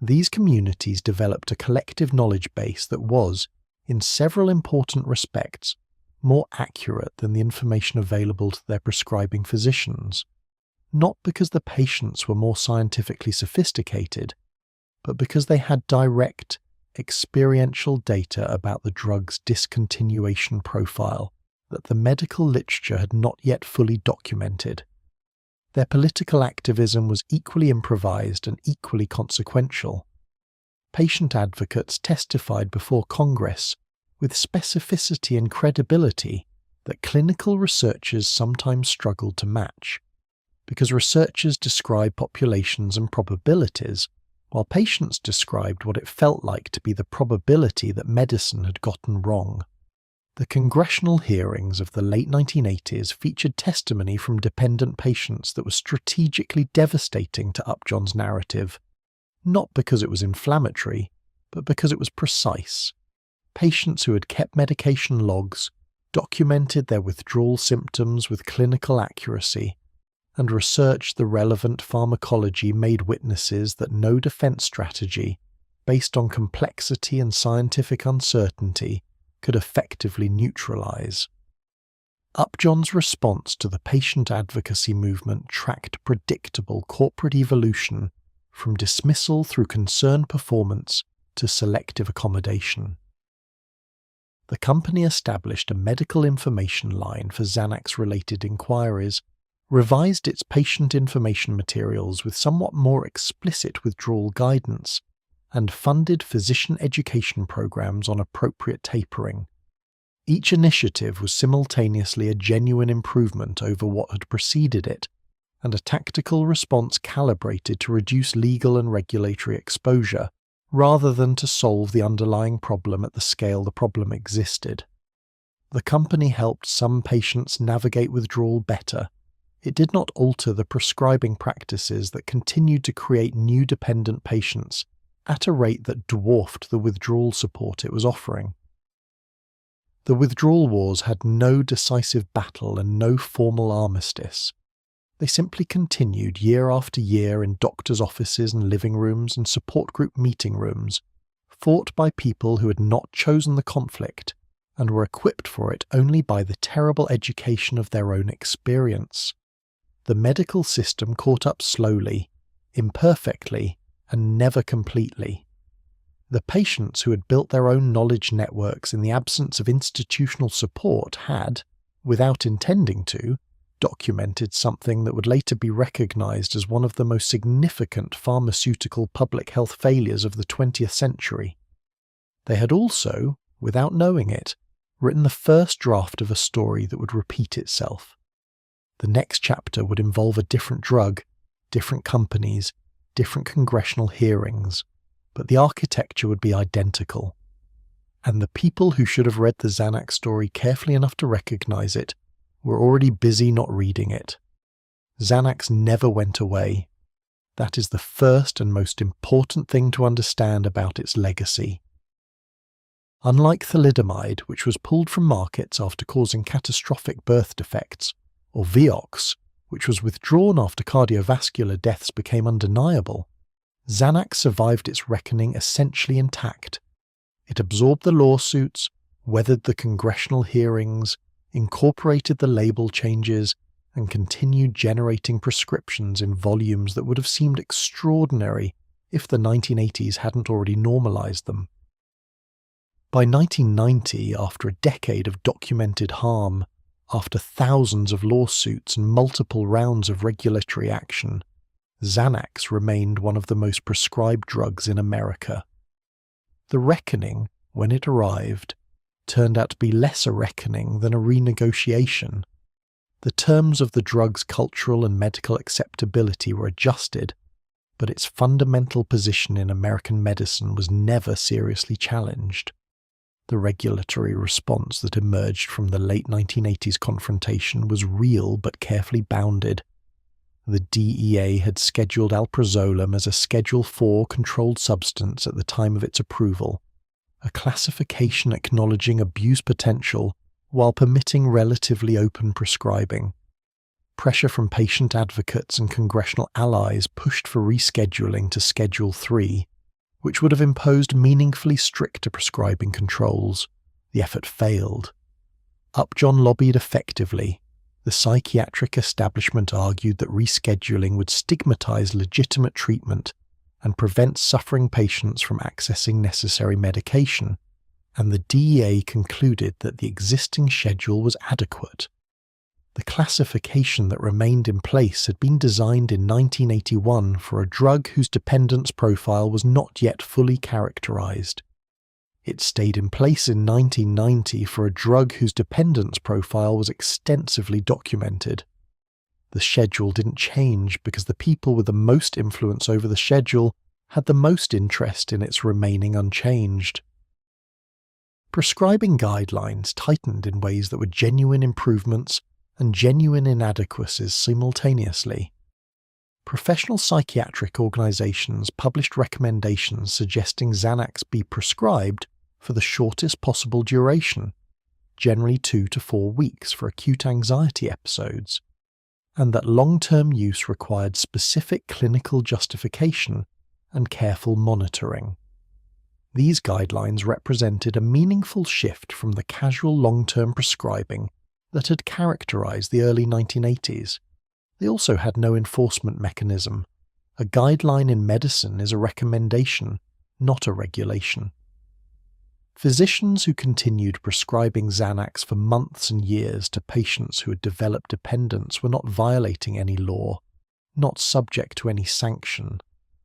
These communities developed a collective knowledge base that was, in several important respects, more accurate than the information available to their prescribing physicians, not because the patients were more scientifically sophisticated, but because they had direct, experiential data about the drug's discontinuation profile that the medical literature had not yet fully documented. Their political activism was equally improvised and equally consequential. Patient advocates testified before Congress with specificity and credibility that clinical researchers sometimes struggled to match, because researchers described populations and probabilities, while patients described what it felt like to be the probability that medicine had gotten wrong. The congressional hearings of the late 1980s featured testimony from dependent patients that was strategically devastating to Upjohn's narrative, not because it was inflammatory, but because it was precise. Patients who had kept medication logs, documented their withdrawal symptoms with clinical accuracy, and researched the relevant pharmacology made witnesses that no defense strategy, based on complexity and scientific uncertainty, could effectively neutralize. Upjohn's response to the patient advocacy movement tracked predictable corporate evolution from dismissal through concerned performance to selective accommodation. The company established a medical information line for Xanax-related inquiries, revised its patient information materials with somewhat more explicit withdrawal guidance, and funded physician education programs on appropriate tapering. Each initiative was simultaneously a genuine improvement over what had preceded it, and a tactical response calibrated to reduce legal and regulatory exposure, rather than to solve the underlying problem at the scale the problem existed. The company helped some patients navigate withdrawal better. It did not alter the prescribing practices that continued to create new dependent patients at a rate that dwarfed the withdrawal support it was offering. The withdrawal wars had no decisive battle and no formal armistice. They simply continued year after year in doctors' offices and living rooms and support group meeting rooms, fought by people who had not chosen the conflict and were equipped for it only by the terrible education of their own experience. The medical system caught up slowly, imperfectly, and never completely. The patients who had built their own knowledge networks in the absence of institutional support had, without intending to, documented something that would later be recognized as one of the most significant pharmaceutical public health failures of the 20th century. They had also, without knowing it, written the first draft of a story that would repeat itself. The next chapter would involve a different drug, different companies, different congressional hearings, but the architecture would be identical. And the people who should have read the Xanax story carefully enough to recognize it were already busy not reading it. Xanax never went away. That is the first and most important thing to understand about its legacy. Unlike thalidomide, which was pulled from markets after causing catastrophic birth defects, or Vioxx, which was withdrawn after cardiovascular deaths became undeniable, Xanax survived its reckoning essentially intact. It absorbed the lawsuits, weathered the congressional hearings, incorporated the label changes, and continued generating prescriptions in volumes that would have seemed extraordinary if the 1980s hadn't already normalized them. By 1990, after a decade of documented harm, after thousands of lawsuits and multiple rounds of regulatory action, Xanax remained one of the most prescribed drugs in America. The reckoning, when it arrived, turned out to be less a reckoning than a renegotiation. The terms of the drug's cultural and medical acceptability were adjusted, but its fundamental position in American medicine was never seriously challenged. The regulatory response that emerged from the late 1980s confrontation was real but carefully bounded. The DEA had scheduled alprazolam as a Schedule IV controlled substance at the time of its approval, a classification acknowledging abuse potential while permitting relatively open prescribing. Pressure from patient advocates and congressional allies pushed for rescheduling to Schedule III, which would have imposed meaningfully stricter prescribing controls. The effort failed. Upjohn lobbied effectively. The psychiatric establishment argued that rescheduling would stigmatize legitimate treatment and prevent suffering patients from accessing necessary medication, and the DEA concluded that the existing schedule was adequate. The classification that remained in place had been designed in 1981 for a drug whose dependence profile was not yet fully characterized. It stayed in place in 1990 for a drug whose dependence profile was extensively documented. The schedule didn't change because the people with the most influence over the schedule had the most interest in its remaining unchanged. Prescribing guidelines tightened in ways that were genuine improvements and genuine inadequacies simultaneously. Professional psychiatric organizations published recommendations suggesting Xanax be prescribed for the shortest possible duration, generally 2 to 4 weeks for acute anxiety episodes, and that long-term use required specific clinical justification and careful monitoring. These guidelines represented a meaningful shift from the casual long-term prescribing that had characterized the early 1980s. They also had no enforcement mechanism. A guideline in medicine is a recommendation, not a regulation. Physicians who continued prescribing Xanax for months and years to patients who had developed dependence were not violating any law, not subject to any sanction,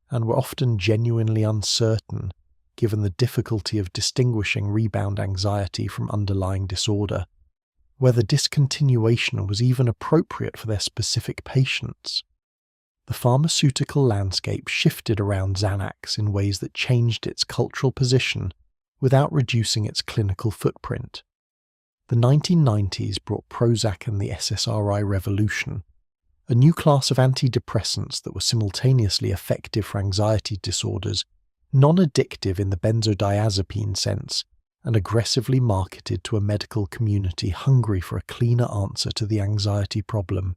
and were often genuinely uncertain, given the difficulty of distinguishing rebound anxiety from underlying disorder, whether discontinuation was even appropriate for their specific patients. The pharmaceutical landscape shifted around Xanax in ways that changed its cultural position without reducing its clinical footprint. The 1990s brought Prozac and the SSRI revolution, a new class of antidepressants that were simultaneously effective for anxiety disorders, non-addictive in the benzodiazepine sense, and aggressively marketed to a medical community hungry for a cleaner answer to the anxiety problem.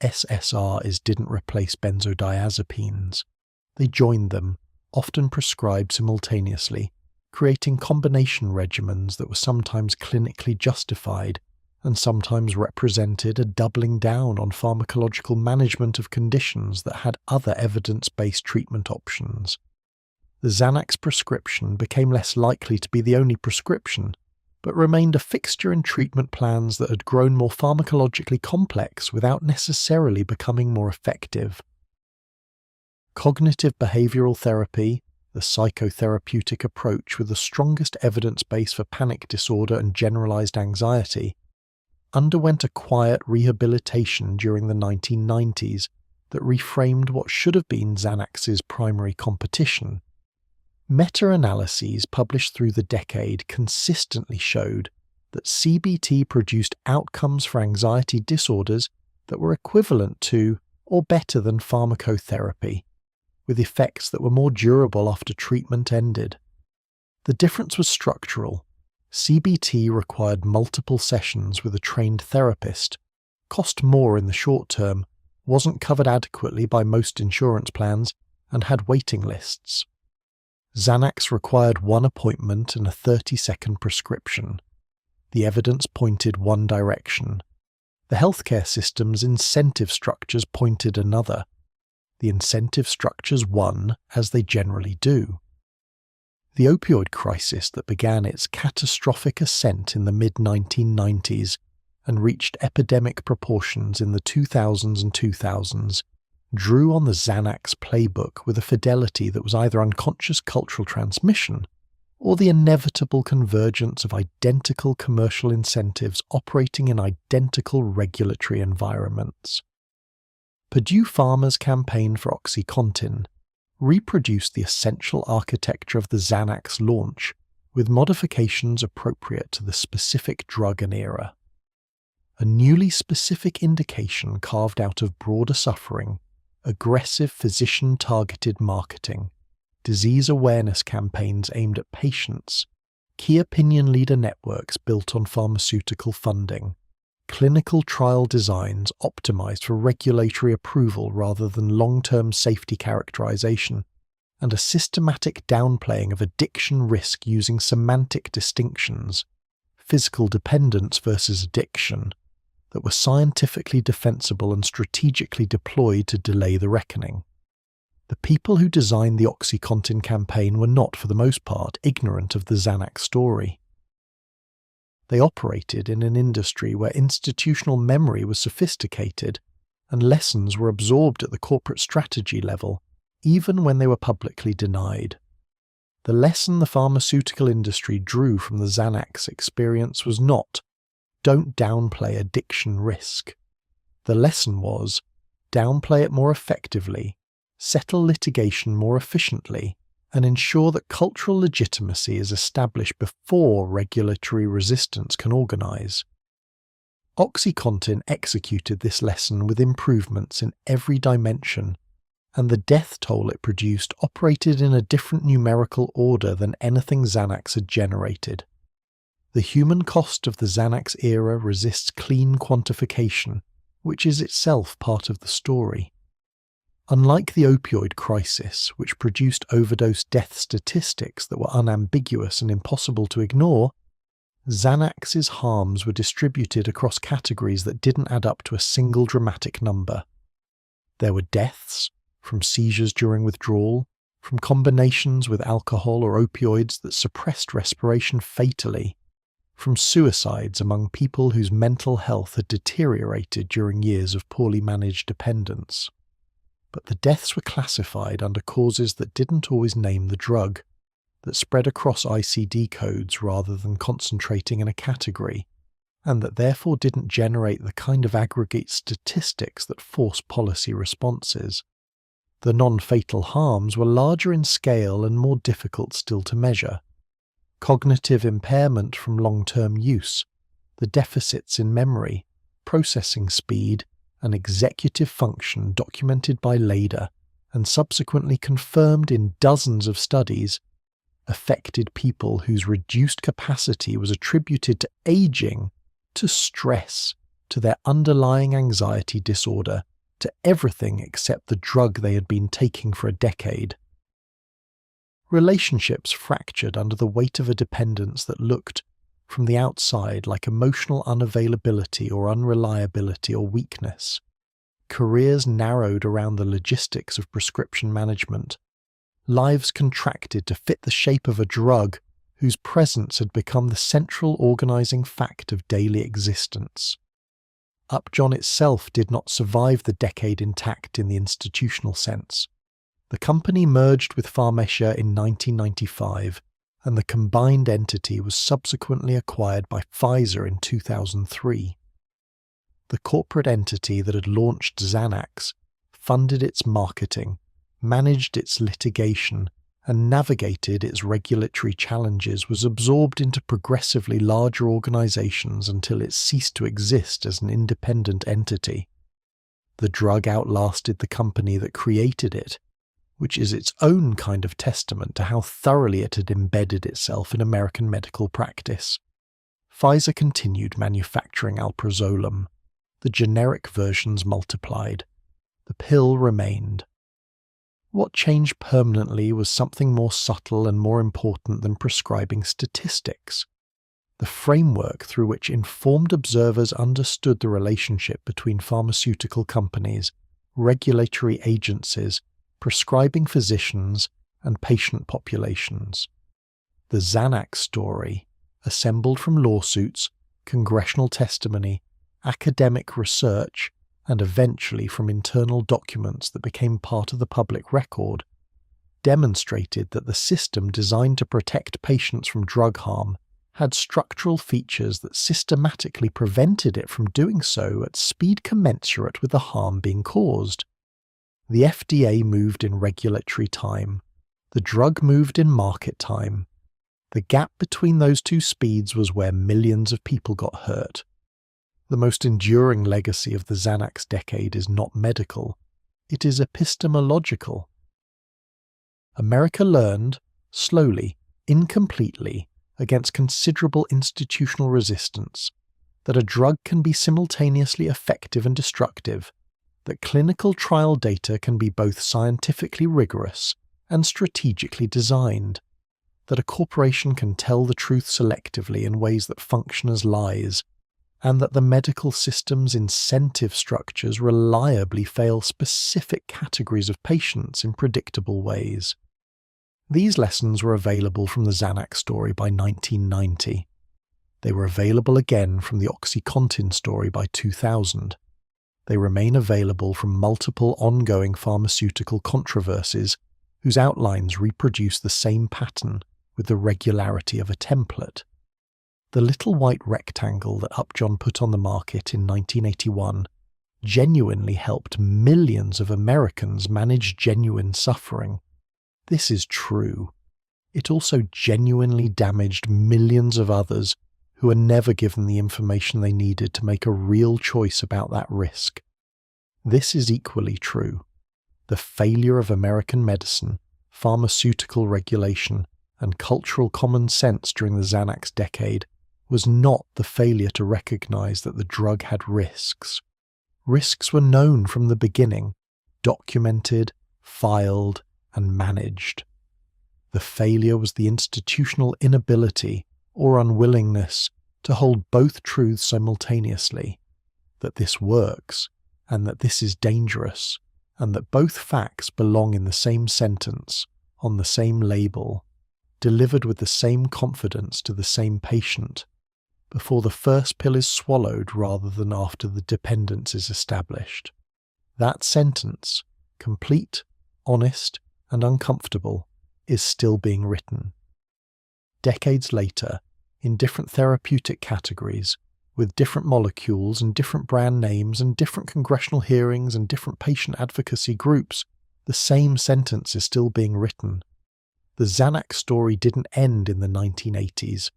SSRIs didn't replace benzodiazepines. They joined them, often prescribed simultaneously, creating combination regimens that were sometimes clinically justified and sometimes represented a doubling down on pharmacological management of conditions that had other evidence-based treatment options. The Xanax prescription became less likely to be the only prescription, but remained a fixture in treatment plans that had grown more pharmacologically complex without necessarily becoming more effective. Cognitive behavioral therapy, the psychotherapeutic approach with the strongest evidence base for panic disorder and generalized anxiety, underwent a quiet rehabilitation during the 1990s that reframed what should have been Xanax's primary competition. Meta-analyses published through the decade consistently showed that CBT produced outcomes for anxiety disorders that were equivalent to or better than pharmacotherapy, with effects that were more durable after treatment ended. The difference was structural. CBT required multiple sessions with a trained therapist, cost more in the short term, wasn't covered adequately by most insurance plans, and had waiting lists. Xanax required one appointment and a 30-second prescription. The evidence pointed one direction. The healthcare system's incentive structures pointed another. The incentive structures won, as they generally do. The opioid crisis that began its catastrophic ascent in the mid-1990s and reached epidemic proportions in the 2000s and 2000s drew on the Xanax playbook with a fidelity that was either unconscious cultural transmission or the inevitable convergence of identical commercial incentives operating in identical regulatory environments. Purdue Pharma's campaign for OxyContin reproduced the essential architecture of the Xanax launch with modifications appropriate to the specific drug and era. A newly specific indication carved out of broader suffering, aggressive physician-targeted marketing, disease awareness campaigns aimed at patients, key opinion leader networks built on pharmaceutical funding, clinical trial designs optimized for regulatory approval rather than long-term safety characterization, and a systematic downplaying of addiction risk using semantic distinctions, physical dependence versus addiction, that were scientifically defensible and strategically deployed to delay the reckoning. The people who designed the OxyContin campaign were not, for the most part, ignorant of the Xanax story. They operated in an industry where institutional memory was sophisticated and lessons were absorbed at the corporate strategy level, even when they were publicly denied. The lesson the pharmaceutical industry drew from the Xanax experience was not, don't downplay addiction risk. The lesson was, downplay it more effectively, settle litigation more efficiently, and ensure that cultural legitimacy is established before regulatory resistance can organize. OxyContin executed this lesson with improvements in every dimension, and the death toll it produced operated in a different numerical order than anything Xanax had generated. The human cost of the Xanax era resists clean quantification, which is itself part of the story. Unlike the opioid crisis, which produced overdose death statistics that were unambiguous and impossible to ignore, Xanax's harms were distributed across categories that didn't add up to a single dramatic number. There were deaths, from seizures during withdrawal, from combinations with alcohol or opioids that suppressed respiration fatally, from suicides among people whose mental health had deteriorated during years of poorly managed dependence. but the deaths were classified under causes that didn't always name the drug, that spread across ICD codes rather than concentrating in a category, and that therefore didn't generate the kind of aggregate statistics that force policy responses. The non-fatal harms were larger in scale and more difficult still to measure. Cognitive impairment from long-term use, the deficits in memory, processing speed, and executive function documented by Leder and subsequently confirmed in dozens of studies, affected people whose reduced capacity was attributed to aging, to stress, to their underlying anxiety disorder, to everything except the drug they had been taking for a decade. Relationships fractured under the weight of a dependence that looked, from the outside, like emotional unavailability or unreliability or weakness. Careers narrowed around the logistics of prescription management. Lives contracted to fit the shape of a drug whose presence had become the central organizing fact of daily existence. Upjohn itself did not survive the decade intact in the institutional sense. The company merged with Pharmacia in 1995, and the combined entity was subsequently acquired by Pfizer in 2003. The corporate entity that had launched Xanax funded its marketing, managed its litigation, and navigated its regulatory challenges was absorbed into progressively larger organizations until it ceased to exist as an independent entity. The drug outlasted the company that created it, which is its own kind of testament to how thoroughly it had embedded itself in American medical practice. Pfizer continued manufacturing alprazolam. The generic versions multiplied. The pill remained. What changed permanently was something more subtle and more important than prescribing statistics. The framework through which informed observers understood the relationship between pharmaceutical companies, regulatory agencies, prescribing physicians, and patient populations. The Xanax story, assembled from lawsuits, congressional testimony, academic research, and eventually from internal documents that became part of the public record, demonstrated that the system designed to protect patients from drug harm had structural features that systematically prevented it from doing so at speed commensurate with the harm being caused. The FDA moved in regulatory time. The drug moved in market time. The gap between those two speeds was where millions of people got hurt. The most enduring legacy of the Xanax decade is not medical, it is epistemological. America learned, slowly, incompletely, against considerable institutional resistance, that a drug can be simultaneously effective and destructive, that clinical trial data can be both scientifically rigorous and strategically designed, that a corporation can tell the truth selectively in ways that function as lies, and that the medical system's incentive structures reliably fail specific categories of patients in predictable ways. These lessons were available from the Xanax story by 1990. They were available again from the OxyContin story by 2000. They remain available from multiple ongoing pharmaceutical controversies whose outlines reproduce the same pattern with the regularity of a template. The little white rectangle that Upjohn put on the market in 1981 genuinely helped millions of Americans manage genuine suffering. This is true. It also genuinely damaged millions of others who were never given the information they needed to make a real choice about that risk. This is equally true. The failure of American medicine, pharmaceutical regulation, and cultural common sense during the Xanax decade was not the failure to recognize that the drug had risks. Risks were known from the beginning, documented, filed, and managed. The failure was the institutional inability or unwillingness to hold both truths simultaneously, that this works, and that this is dangerous, and that both facts belong in the same sentence, on the same label, delivered with the same confidence to the same patient, before the first pill is swallowed rather than after the dependence is established. That sentence, complete, honest, and uncomfortable, is still being written. Decades later, in different therapeutic categories, with different molecules and different brand names and different congressional hearings and different patient advocacy groups, the same sentence is still being written. The Xanax story didn't end in the 1980s.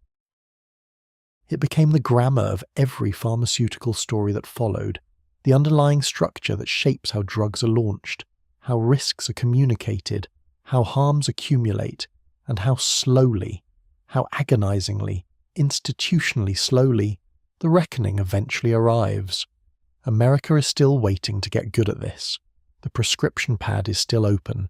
It became the grammar of every pharmaceutical story that followed, the underlying structure that shapes how drugs are launched, how risks are communicated, how harms accumulate, and how slowly, how agonizingly, institutionally slowly, the reckoning eventually arrives. America is still waiting to get good at this. The prescription pad is still open.